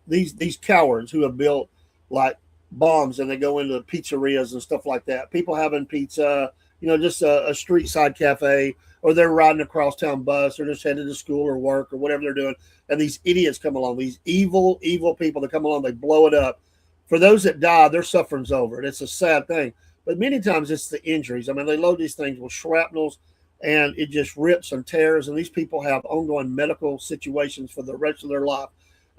these cowards who have built like bombs and they go into pizzerias and stuff like that. People having pizza, just a street side cafe, or they're riding a crosstown bus or just headed to school or work or whatever they're doing. And these idiots come along, these evil people that come along, they blow it up. For those that die, their suffering's over. And it's a sad thing. But many times it's the injuries. I mean, they load these things with shrapnels and it just rips and tears. And these people have ongoing medical situations for the rest of their life.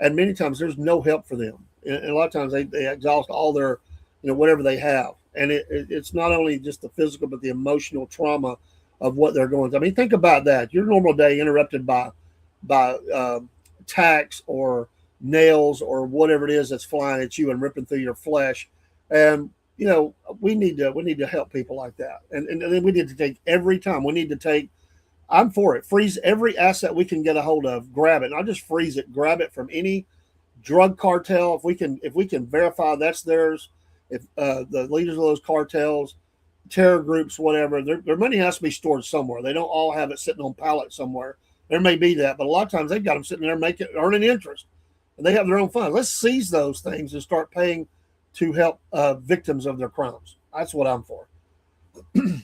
And many times there's no help for them. And a lot of times they exhaust all their, whatever they have. And it's not only just the physical, but the emotional trauma of what they're going through. I mean, think about that. Your normal day interrupted by tacks or nails or whatever it is that's flying at you and ripping through your flesh. And we need to help people like that. And then we need to take every time. We need to take. I'm for it. Freeze every asset we can get a hold of. Grab it. Not just freeze it. Grab it from any drug cartel. If we can verify that's theirs. If the leaders of those cartels, terror groups, whatever, their money has to be stored somewhere. They don't all have it sitting on pallets somewhere. There may be that, but a lot of times they've got them sitting there earning interest, and they have their own fund. Let's seize those things and start paying to help victims of their crimes. That's what I'm for. The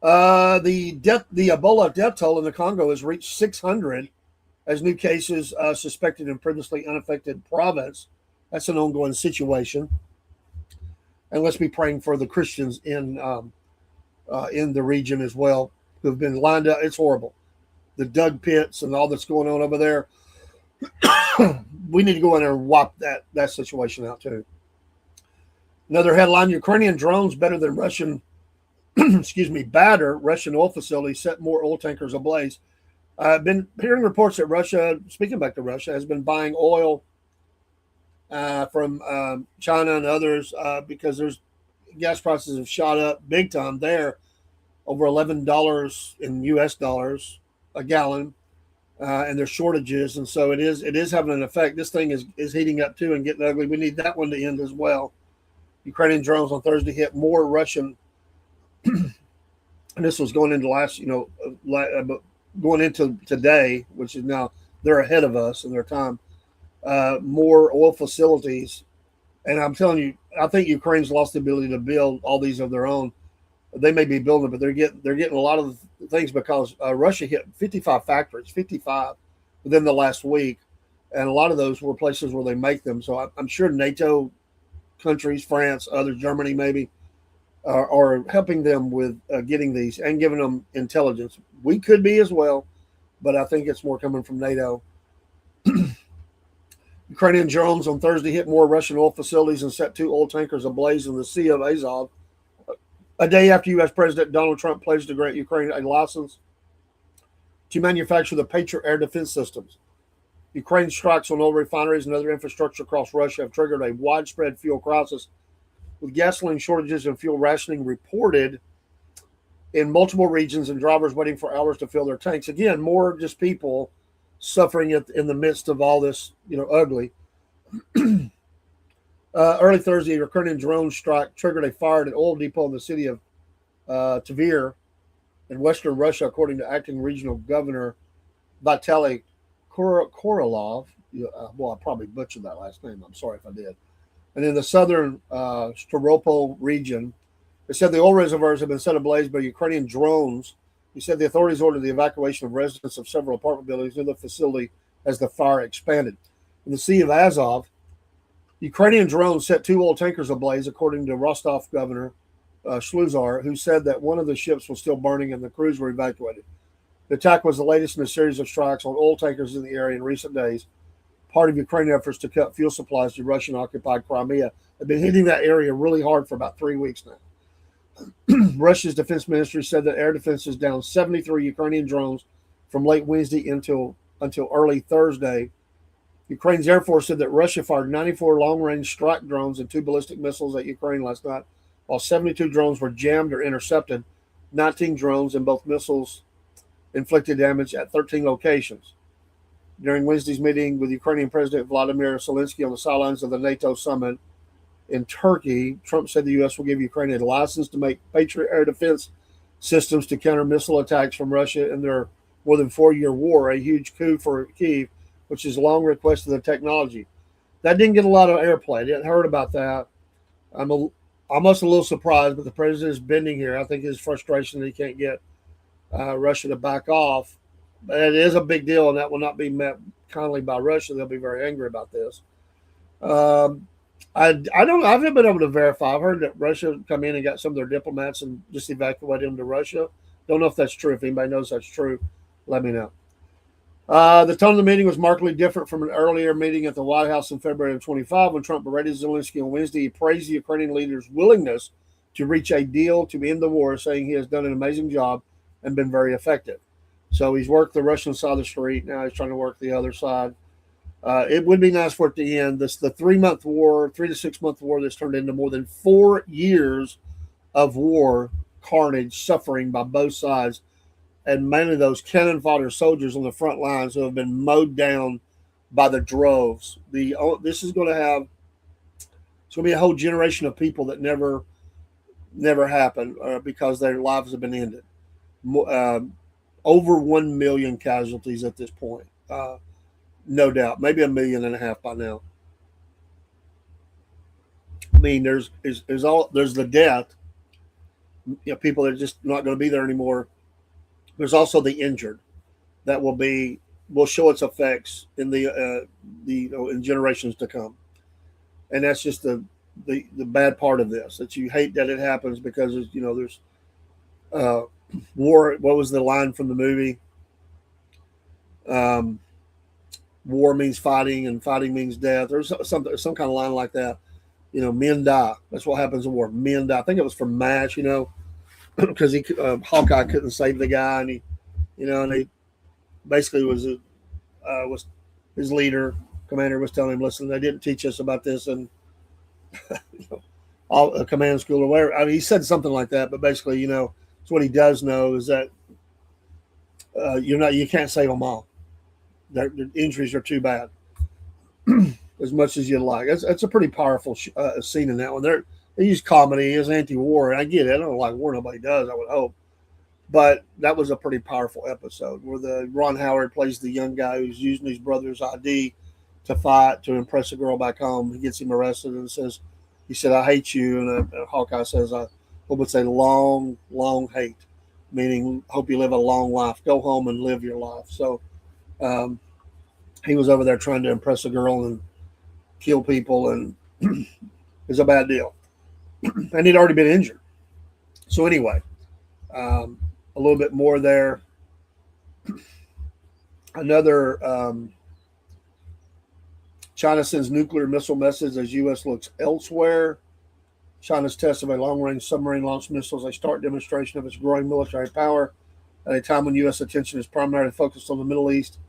Ebola death toll in the Congo has reached 600 as new cases suspected in previously unaffected province. That's an ongoing situation. And let's be praying for the Christians in the region as well who have been lined up. It's horrible. The dug pits and all that's going on over there. We need to go in there and wipe that situation out too. Another headline: Ukrainian drones better than Russian, batter Russian oil facilities, set more oil tankers ablaze. I've been hearing reports that Russia, speaking back to Russia, has been buying oil from China and others because there's gas prices have shot up big time there, over $11 in US dollars a gallon, and there's shortages, and so it is having an effect. This thing is heating up too and getting ugly. We need that one to end as well. Ukrainian drones on Thursday hit more Russian, and this was going into going into today, which is now they're ahead of us in their time. More oil facilities, and I'm telling you, I think Ukraine's lost the ability to build all these of their own. They may be building, but they're getting a lot of things because Russia hit 55 factories, 55 within the last week, and a lot of those were places where they make them. So I'm sure NATO countries, France, others, Germany maybe, are helping them with getting these and giving them intelligence. We could be as well, but I think it's more coming from NATO. Ukrainian drones on Thursday hit more Russian oil facilities and set 2 oil tankers ablaze in the Sea of Azov. A day after U.S. President Donald Trump pledged to grant Ukraine a license to manufacture the Patriot air defense systems. Ukraine's strikes on oil refineries and other infrastructure across Russia have triggered a widespread fuel crisis, with gasoline shortages and fuel rationing reported in multiple regions and drivers waiting for hours to fill their tanks. Again, more just people suffering in the midst of all this, ugly. Early Thursday, a Ukrainian drone strike triggered a fire at an oil depot in the city of Tver in western Russia, according to acting regional governor Vitaly Korolov. I probably butchered that last name. I'm sorry if I did. And in the southern Staropol region, it said the oil reservoirs have been set ablaze by Ukrainian drones. He said the authorities ordered the evacuation of residents of several apartment buildings in the facility as the fire expanded. In the Sea of Azov, Ukrainian drones set 2 oil tankers ablaze, according to Rostov governor Shluzar, who said that one of the ships was still burning and the crews were evacuated. The attack was the latest in a series of strikes on oil tankers in the area in recent days, part of Ukrainian efforts to cut fuel supplies to Russian-occupied Crimea. They've been hitting that area really hard for about 3 weeks now. Russia's defense ministry said that air defense is down 73 Ukrainian drones from late Wednesday until early Thursday. Ukraine's Air Force said that Russia fired 94 long-range strike drones and 2 ballistic missiles at Ukraine last night, while 72 drones were jammed or intercepted. 19 drones and both missiles inflicted damage at 13 locations. During Wednesday's meeting with Ukrainian President Vladimir Zelensky on the sidelines of the NATO summit in Turkey, Trump said the U.S. will give Ukraine a license to make Patriot air defense systems to counter missile attacks from Russia in their more than 4-year war, a huge coup for Kyiv, which has long requested the technology. That didn't get a lot of airplay. I didn't heard about that. I'm almost a little surprised, but the president is bending here. I think his frustration that he can't get Russia to back off. But it is a big deal, and that will not be met kindly by Russia. They'll be very angry about this. I haven't been able to verify. I've heard that Russia come in and got some of their diplomats and just evacuated them to Russia. Don't know if that's true. If anybody knows that's true, let me know. The tone of the meeting was markedly different from an earlier meeting at the White House in February of 25 when Trump berated Zelensky on Wednesday. He praised the Ukrainian leader's willingness to reach a deal to end the war, saying he has done an amazing job and been very effective. So he's worked the Russian side of the street. Now he's trying to work the other side. It would be nice for it to end. The 3-month war, 3 to 6 month war that's turned into more than 4 years of war, carnage, suffering by both sides, and mainly those cannon fodder soldiers on the front lines who have been mowed down by the droves. This is going to be a whole generation of people that never happened because their lives have been ended. Over 1 million casualties at this point. No doubt, maybe 1.5 million by now. I mean, there's the death. People that are just not going to be there anymore. There's also the injured that will show its effects in in generations to come, and that's just the bad part of this. That you hate that it happens because there's war. What was the line from the movie? War means fighting, and fighting means death. There's some kind of line like that. Men die. That's what happens in war. Men die. I think it was from MASH. Because Hawkeye couldn't save the guy, and he basically was his leader, commander was telling him, "Listen, they didn't teach us about this and all a command school or whatever." I mean, he said something like that, but basically, it's what he does know is that you can't save them all. Their injuries are too bad, as much as you'd like. It's a pretty powerful scene in that one. They use comedy as anti-war, and I get it. I don't like war. Nobody does, I would hope. But that was a pretty powerful episode where Ron Howard plays the young guy who's using his brother's ID to fight to impress a girl back home. He gets him arrested and he said, "I hate you." And Hawkeye says, "I hope it's a long, long hate," meaning hope you live a long life. Go home and live your life. So he was over there trying to impress a girl and kill people, and it's a bad deal. And he'd already been injured. So anyway, a little bit more there. Another China sends nuclear missile message as U.S. looks elsewhere. China's test of a long-range submarine-launched missile is a stark demonstration of its growing military power at a time when U.S. attention is primarily focused on the Middle East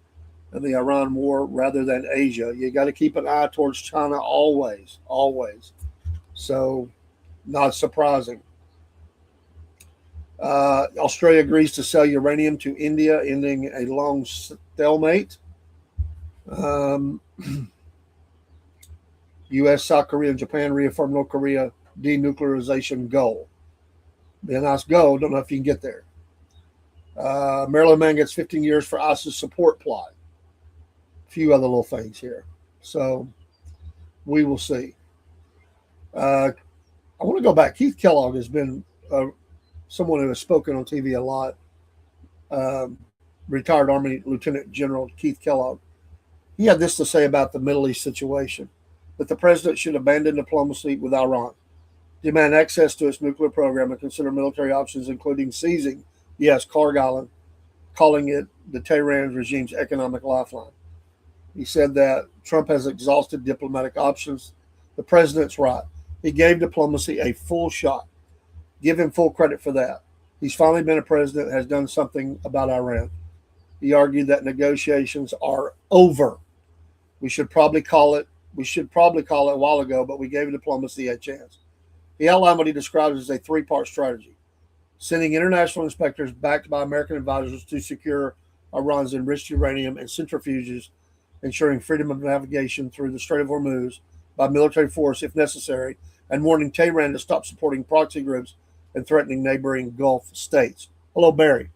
and the Iran war rather than Asia. You got to keep an eye towards China always, always. So Not surprising. Australia agrees to sell uranium to India, ending a long stalemate. Um, U.S., South Korea, and Japan reaffirm North Korea denuclearization goal. Be a nice goal. Don't know if you can get there. Maryland man gets 15 years for ISIS support plot. A few other little things here. So we will see. I want to go back. Keith Kellogg has been someone who has spoken on TV a lot. Um, Retired Army Lieutenant General Keith Kellogg. He had this to say about the Middle East situation: that the president should abandon diplomacy with Iran, demand access to its nuclear program, and consider military options, including seizing, yes, Cargill, calling it the Tehran regime's economic lifeline. He said that Trump has exhausted diplomatic options. The president's right. He gave diplomacy a full shot. Give him full credit for that. He's finally been a president that has done something about Iran. He argued that negotiations are over. We should probably call it a while ago, but we gave diplomacy a chance. He outlined what he described as a three-part strategy: sending international inspectors backed by American advisors to secure Iran's enriched uranium and centrifuges, ensuring freedom of navigation through the Strait of Hormuz by military force if necessary, and warning Tehran to stop supporting proxy groups and threatening neighboring Gulf states. Hello, Barry.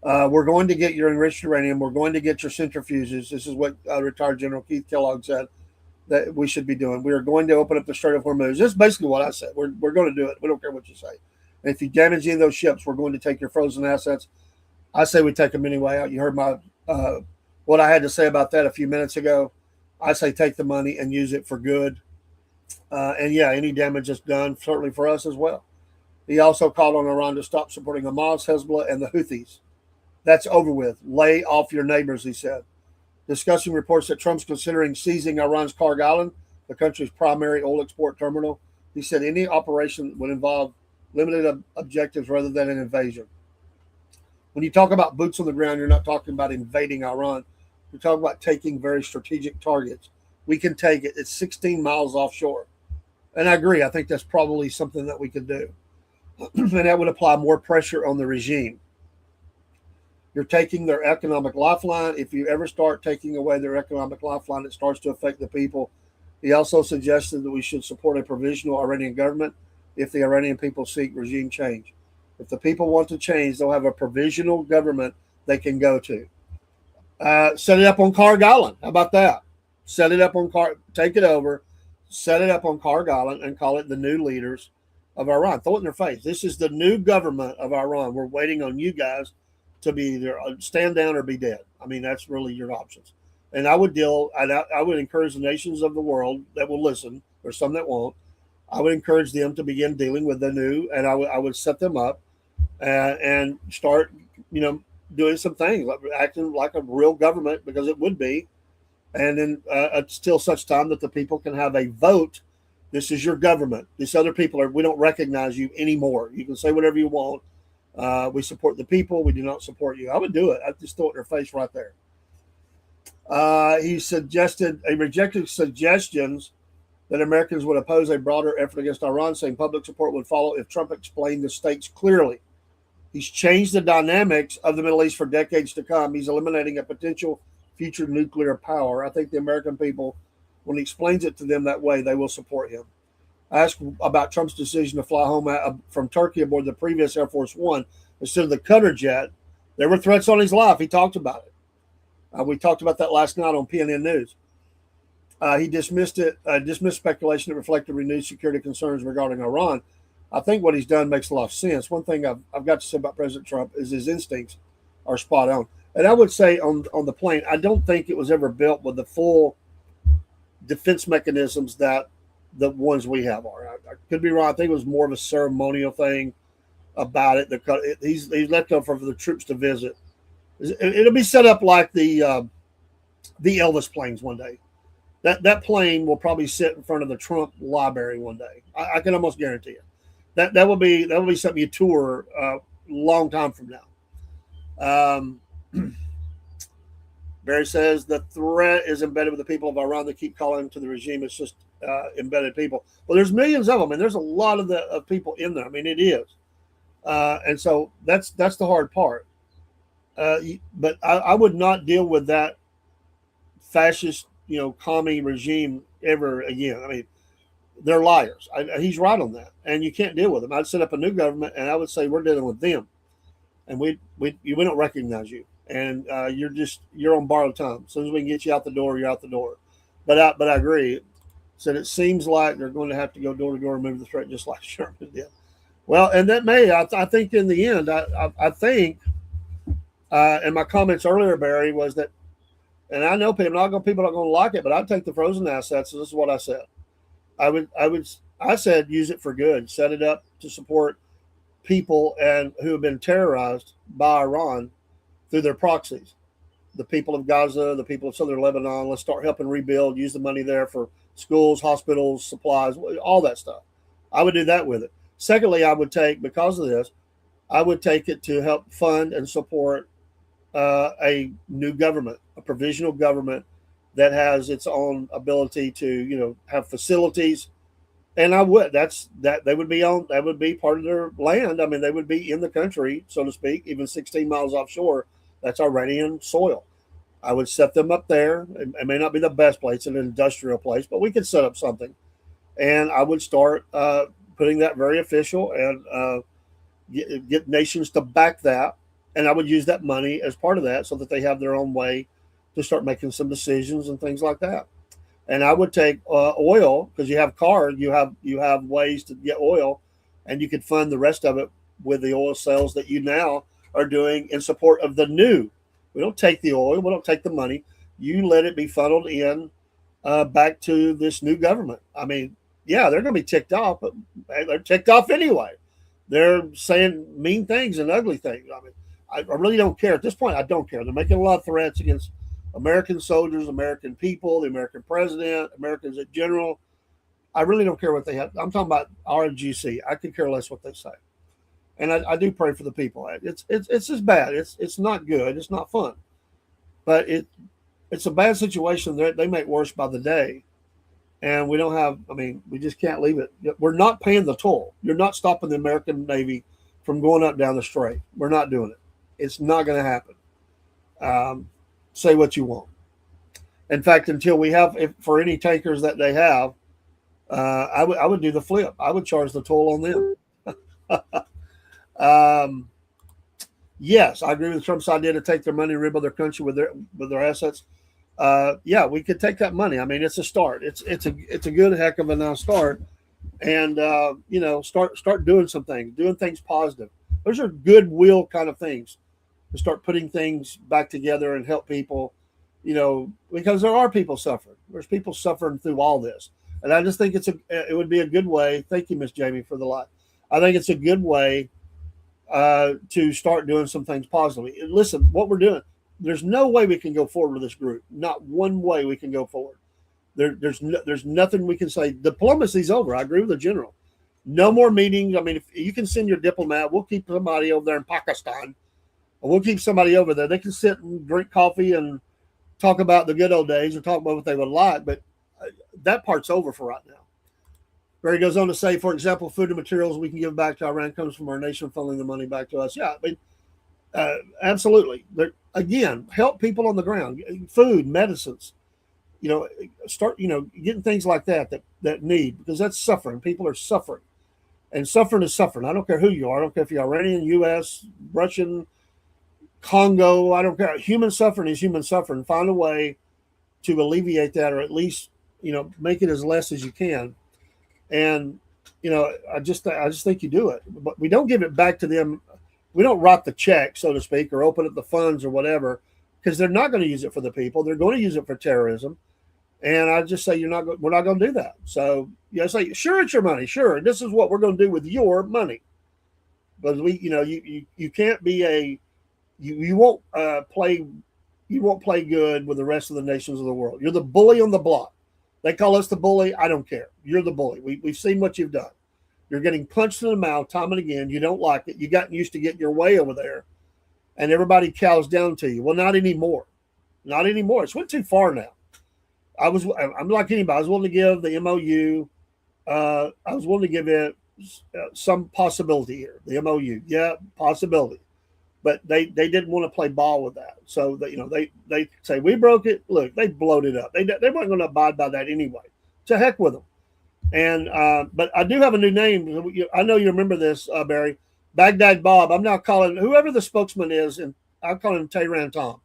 We're going to get your enriched uranium. We're going to get your centrifuges. This is what retired General Keith Kellogg said that we should be doing. We are going to open up the Strait of Hormuz. This is basically what I said. We're going to do it. We don't care what you say. And if you damage any of those ships, we're going to take your frozen assets. I say we take them anyway. You heard my what I had to say about that a few minutes ago. I say take the money and use it for good. And yeah, any damage that's done, certainly for us as well. He also called on Iran to stop supporting Hamas, Hezbollah, and the Houthis. That's over with. Lay off your neighbors, he said. Discussing reports that Trump's considering seizing Iran's Cargill, the country's primary oil export terminal. He said any operation would involve limited objectives rather than an invasion. When you talk about boots on the ground, you're not talking about invading Iran. You're talking about taking very strategic targets. We can take it. It's 16 miles offshore. And I agree. I think that's probably something that we could do. And that would apply more pressure on the regime. You're taking their economic lifeline. If you ever start taking away their economic lifeline, it starts to affect the people. He also suggested that we should support a provisional Iranian government if the Iranian people seek regime change. If the people want to change, they'll have a provisional government they can go to. Set it up on Cargill. How about that? Set it up on take it over, set it up on Cargill and call it the new leaders of Iran. Throw it in their face. This is the new government of Iran. We're waiting on you guys to be either stand down or be dead. I mean, that's really your options. And I would encourage the nations of the world that will listen. There's some that won't. I would encourage them to begin dealing with the new, and I would set them up and start, doing some things, acting like a real government, because it would be. And then until such time that the people can have a vote. This is your government. These other people we don't recognize you anymore. You can say whatever you want. We support the people. We do not support you. I would do it. I'd just throw it in their face right there. He rejected suggestions that Americans would oppose a broader effort against Iran, saying public support would follow if Trump explained the stakes clearly. He's changed the dynamics of the Middle East for decades to come. He's eliminating a potential future nuclear power. I think the American people, when he explains it to them that way, they will support him. Asked about Trump's decision to fly home from Turkey aboard the previous Air Force One instead of the Cutter jet, there were threats on his life. He talked about it. We talked about that last night on PNN News. He dismissed speculation that reflected renewed security concerns regarding Iran. I think what he's done makes a lot of sense. One thing I've got to say about President Trump is his instincts are spot on. And I would say on the plane, I don't think it was ever built with the full defense mechanisms that the ones we have are. I could be wrong. I think it was more of a ceremonial thing about it. He's left over for the troops to visit. It'll be set up like the Elvis planes one day. That plane will probably sit in front of the Trump library one day. I can almost guarantee it. That will be something you tour a long time from now. Barry says the threat is embedded with the people of Iran that keep calling to the regime. It's just embedded people. Well, there's millions of them, and there's a lot of people in there. I mean, it is, and so that's the hard part. But I would not deal with that fascist, commie regime ever again. I mean, they're liars. He's right on that, and you can't deal with them. I'd set up a new government, and I would say we're dealing with them, and we don't recognize you, and you're on borrowed time. As soon as we can get you out the door, you're out the door. But I agree. Said it seems like they're going to have to go door to door and move the threat just like Sherman did. Well, and that may I think in the end I think, and my comments earlier, Barry, was that, and I know people are not going to like it, but I'd take the frozen assets. So this is what I said. I said use it for good. Set it up to support people and who have been terrorized by Iran through their proxies. The people of Gaza, the people of southern Lebanon. Let's start helping rebuild. Use the money there for schools, hospitals, supplies, all that stuff. I would do that with it. Secondly, I would take, because of this, I would take it to help fund and support a new government, a provisional government that has its own ability to, have facilities. And I would, they would be part of their land. I mean, they would be in the country, so to speak, even 16 miles offshore. That's Iranian soil. I would set them up there. It may not be the best place, an industrial place, but we could set up something. And I would start putting that very official and get nations to back that. And I would use that money as part of that so that they have their own way to start making some decisions and things like that. And I would take oil, because you have cars, you have ways to get oil, and you could fund the rest of it with the oil sales that you now are doing in support of the new. We don't take the oil, we don't take the money. You let it be funneled in back to this new government. I mean, yeah, they're going to be ticked off, but they're ticked off anyway. They're saying mean things and ugly things. I mean, I really don't care. At this point, I don't care. They're making a lot of threats against American soldiers, American people, the American president, Americans in general. I really don't care what they have. I'm talking about RGC. I could care less what they say. And I do pray for the people. It's just bad. It's not good. It's not fun. But it's a bad situation that they make worse by the day. And we don't have, we just can't leave it. We're not paying the toll. You're not stopping the American Navy from going up down the strait. We're not doing it. It's not going to happen. Say what you want. In fact, until we have, for any tankers that they have, I would do the flip. I would charge the toll on them. Yes, I agree with Trump's idea to take their money and rebuild their country with their assets. Yeah, we could take that money. I mean, it's a start. It's a good heck of a now start, and start doing some things, doing things positive. Those are goodwill kind of things to start putting things back together and help people. Because there are people suffering. There's people suffering through all this, and I just think it would be a good way. Thank you, Miss Jamie, for the light. I think it's a good way to start doing some things positively. Listen, what we're doing. There's no way we can go forward with this group. Not one way we can go forward. There's nothing we can say. Diplomacy's over. I agree with the general. No more meetings. I mean, if you can send your diplomat, we'll keep somebody over there in Pakistan. Or we'll keep somebody over there. They can sit and drink coffee and talk about the good old days or talk about what they would like. But that part's over for right now. Barry goes on to say, for example, food and materials we can give back to Iran comes from our nation funneling the money back to us. Yeah, absolutely. But again, help people on the ground, food, medicines, start, getting things like that need, because that's suffering. People are suffering, and suffering is suffering. I don't care who you are. I don't care if you're Iranian, U.S., Russian, Congo. I don't care. Human suffering is human suffering. Find a way to alleviate that, or at least, make it as less as you can. And, I just think you do it, but we don't give it back to them. We don't write the check, so to speak, or open up the funds or whatever, because they're not going to use it for the people. They're going to use it for terrorism. And I just say we're not going to do that. So say, sure, it's your money. Sure, this is what we're going to do with your money. But you can't be you won't play good with the rest of the nations of the world. You're the bully on the block. They call us the bully. I don't care. You're the bully. We've seen what you've done. You're getting punched in the mouth time and again. You don't like it. You gotten used to getting your way over there, and everybody cows down to you. Well, not anymore. Not anymore. It's went too far now. I'm like anybody. I was willing to give the MOU. I was willing to give it some possibility here. The MOU, yeah, possibility. But they didn't want to play ball with that. So that they say we broke it. Look, they blowed it up. They weren't going to abide by that anyway. To heck with them. And but I do have a new name. I know you remember this, Barry. Baghdad Bob. I'm now calling whoever the spokesman is, and I'll call him Tehran Tom.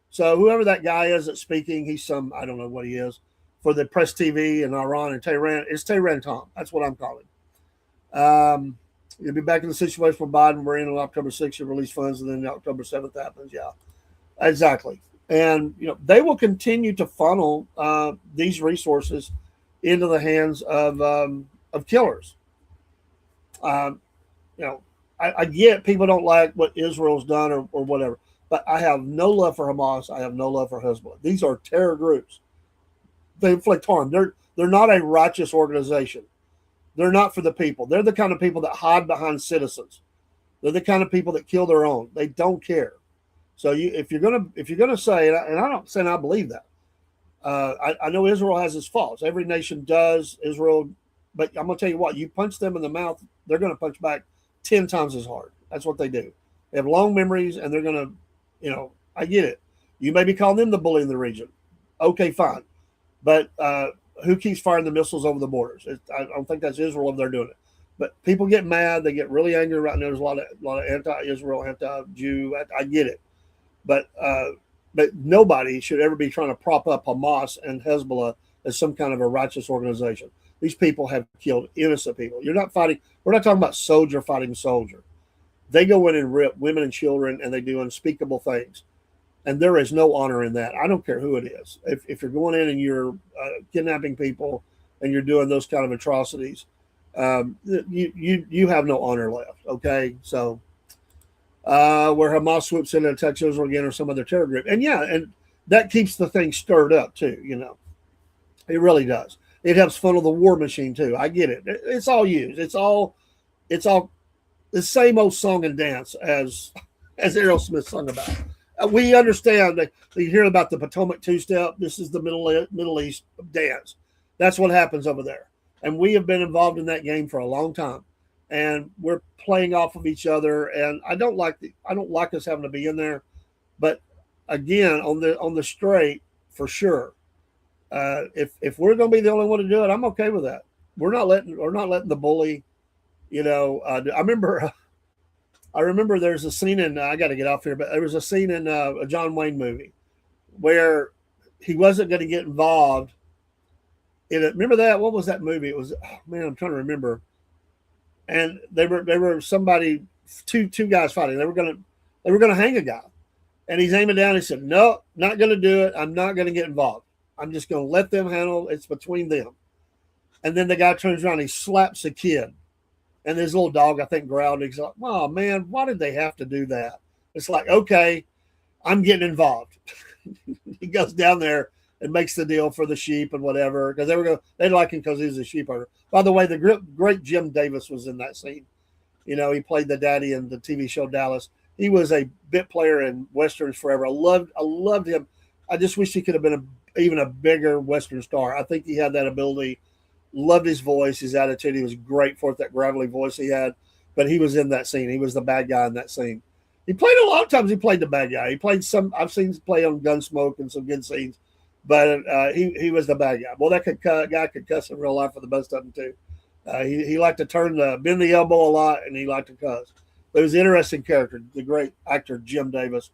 So whoever that guy is that's speaking, he's I don't know what he is, for the press TV in Iran and Tehran. It's Tehran Tom. That's what I'm calling. You'll be back in the situation where Biden we're in on October 6th, you release funds, and then October 7th happens. Yeah, exactly. And they will continue to funnel these resources into the hands of killers. Um, I get people don't like what Israel's done or whatever, but I have no love for Hamas. I have no love for Hezbollah. These are terror groups. They inflict harm. They're not a righteous organization. They're not for the people. They're the kind of people that hide behind citizens. They're the kind of people that kill their own. They don't care. So if you're gonna say, and I don't say I believe that. I know Israel has its faults. Every nation does. Israel, but I'm gonna tell you what. You punch them in the mouth, they're gonna punch back 10 times as hard. That's what they do. They have long memories, and they're gonna, I get it. You may be calling them the bully in the region. Okay, fine, but who keeps firing the missiles over the borders? I don't think that's Israel if they're doing it. But people get mad. They get really angry right now. There's a lot of anti-Israel, anti-Jew. I get it, but nobody should ever be trying to prop up Hamas and Hezbollah as some kind of a righteous organization. These people have killed innocent people. You're not fighting. We're not talking about soldier fighting soldier. They go in and rip women and children, and they do unspeakable things. And there is no honor in that. I don't care who it is. If you're going in and you're kidnapping people and you're doing those kind of atrocities, you have no honor left. Okay, so where Hamas swoops in and attacks Israel again or some other terror group, and that keeps the thing stirred up too. It really does. It helps funnel the war machine too. I get it. It's all used. It's all the same old song and dance as Aerosmith sung about. We understand that you hear about the Potomac two-step. This is the Middle East dance. That's what happens over there. And we have been involved in that game for a long time. And we're playing off of each other. And I don't like us having to be in there. But again, on the straight, for sure. If we're going to be the only one to do it, I'm okay with that. We're not letting the bully. I remember there's a scene in, I got to get off here, but there was a scene in a John Wayne movie where he wasn't going to get involved in it. Remember that? What was that movie? It was, I'm trying to remember. And they were somebody, two guys fighting. They were going to hang a guy. And he's aiming down. He said, no, not going to do it. I'm not going to get involved. I'm just going to let them handle it. It's between them. And then the guy turns around, he slaps the kid. And his little dog, I think, growled. He's like, oh, man, why did they have to do that? It's like, okay, I'm getting involved. He goes down there and makes the deal for the sheep and whatever, because they like him because he's a sheep herder. By the way, the great Jim Davis was in that scene. He played the daddy in the TV show Dallas. He was a bit player in Westerns forever. I loved him. I just wish he could have been even a bigger Western star. I think he had that ability. Loved his voice, his attitude. He was great for it, that gravelly voice he had. But he was in that scene. He was the bad guy in that scene. He played a lot of times. He played the bad guy. He played some. I've seen him play on Gunsmoke and some good scenes. But he was the bad guy. Well, that guy could cuss in real life for the best of them too. He liked to bend the elbow a lot, and he liked to cuss. But he was an interesting character. The great actor Jim Davis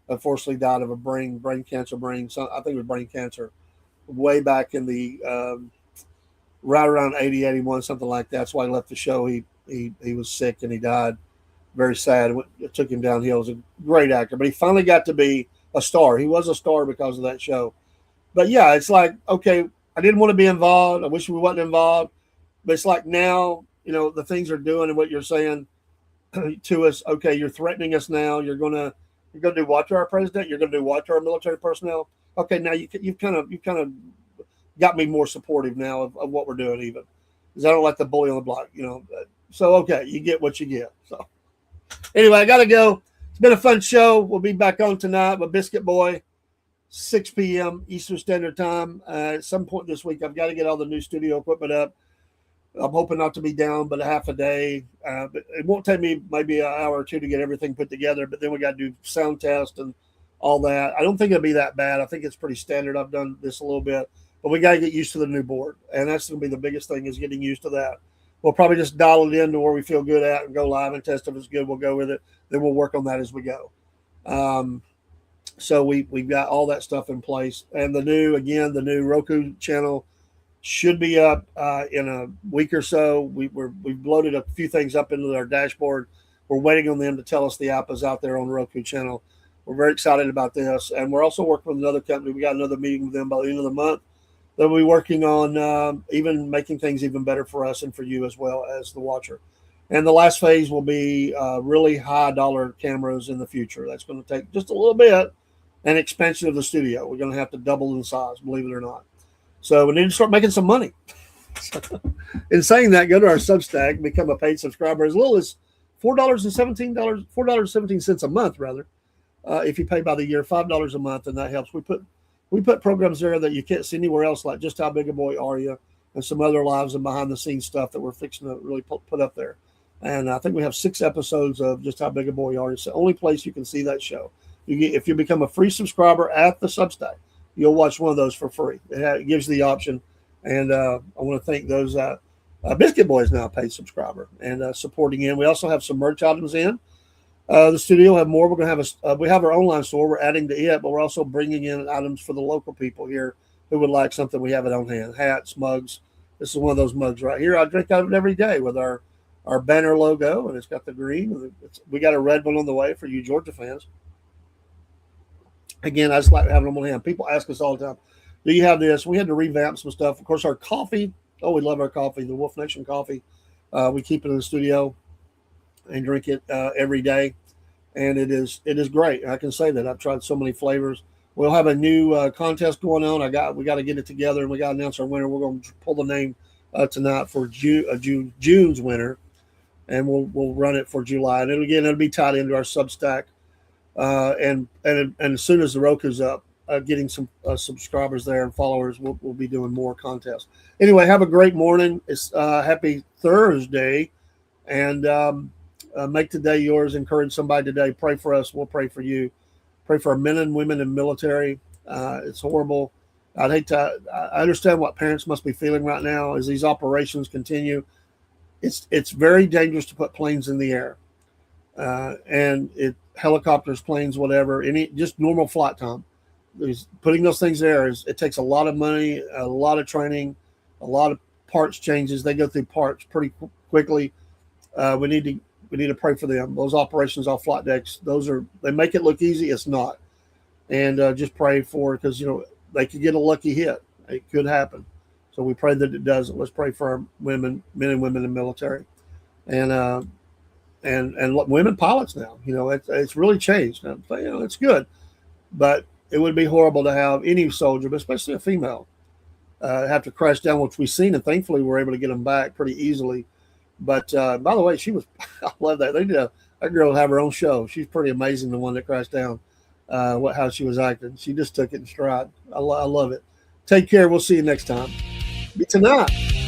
unfortunately died of a brain cancer. I think it was brain cancer, way back in the. Right around 80, 81, something like that. That's why he left the show. He was sick and he died. Very sad. It took him downhill. He was a great actor, but he finally got to be a star. He was a star because of that show. But yeah, it's like, okay, I didn't want to be involved. I wish we wasn't involved. But it's like now, the things they're doing and what you're saying to us. Okay, you're threatening us now. You're gonna do what to our president? You're gonna do what to our military personnel? Okay, now you've kind of got me more supportive now of what we're doing, even because I don't like the bully on the block, So okay, you get what you get. So anyway, I gotta go. It's been a fun show. We'll be back on tonight with Biscuit Boy. 6 p.m. Eastern Standard Time. At some point this week, I've got to get all the new studio equipment up. I'm hoping not to be down but a half a day. But it won't take me maybe an hour or two to get everything put together. But then we got to do sound test and all that. I don't think it'll be that bad. I think it's pretty standard. I've done this a little bit. But we got to get used to the new board. And that's going to be the biggest thing is getting used to that. We'll probably just dial it in to where we feel good at and go live and test if it's good. We'll go with it. Then we'll work on that as we go. So we've got all that stuff in place. And the new Roku channel should be up in a week or so. We've loaded a few things up into our dashboard. We're waiting on them to tell us the app is out there on the Roku channel. We're very excited about this. And we're also working with another company. We got another meeting with them by the end of the month. They'll be working on even making things even better for us and for you as well as the watcher. And the last phase will be really high dollar cameras in the future. That's going to take just a little bit, an expansion of the studio. We're going to have to double in size, believe it or not. So we need to start making some money. In saying that, go to our Substack and become a paid subscriber as little as $4.17 a month, rather. If you pay by the year, $5 a month, and that helps. We put programs there that you can't see anywhere else, like Just How Big a Boy Are You, and some other lives and behind the scenes stuff that we're fixing to really put up there. And I think we have 6 episodes of Just How Big a Boy Are You. It's the only place you can see that show. If you become a free subscriber at the Substack, you'll watch one of those for free. It gives you the option. And I want to thank those Biscuit Boys now paid subscriber and supporting in. We also have some merch items in. The studio will have more. We're going to have we have our online store. We're adding to it, but we're also bringing in items for the local people here who would like something we have it on hand. Hats, mugs. This is one of those mugs right here. I drink out of it every day with our banner logo, and it's got the green. We got a red one on the way for you Georgia fans. Again, I just like having them on hand. People ask us all the time, do you have this? We had to revamp some stuff. Of course, our coffee. Oh, we love our coffee, the Wolf Nation coffee. We keep it in the studio and drink it every day. And it is great. I can say that. I've tried so many flavors. We'll have a new contest going on. We got to get it together, and we got to announce our winner. We're going to pull the name tonight for June's winner, and we'll run it for July. And it'll be tied into our Substack. And as soon as the Roku's up, getting some subscribers there and followers, we'll be doing more contests. Anyway, have a great morning. It's happy Thursday, and make today yours. Encourage somebody today. Pray for us. We'll pray for you. Pray for our men and women in military. It's horrible. I understand what parents must be feeling right now as these operations continue. It's very dangerous to put planes in the air, and helicopters, planes, whatever. Just normal flight time. Putting those things there it takes a lot of money, a lot of training, a lot of parts changes. They go through parts pretty quickly. We need to pray for them. Those operations off flight decks, they make it look easy. It's not. And just pray for it because, they could get a lucky hit. It could happen. So we pray that it doesn't. Let's pray for our men and women in the military. And women pilots now. It's really changed. It's good. But it would be horrible to have any soldier, but especially a female, have to crash down, which we've seen. And thankfully, we're able to get them back pretty easily. But by the way, I love that. That girl have her own show. She's pretty amazing, the one that crashed down, how she was acting. She just took it in stride. I love it. Take care. We'll see you next time. Be tonight.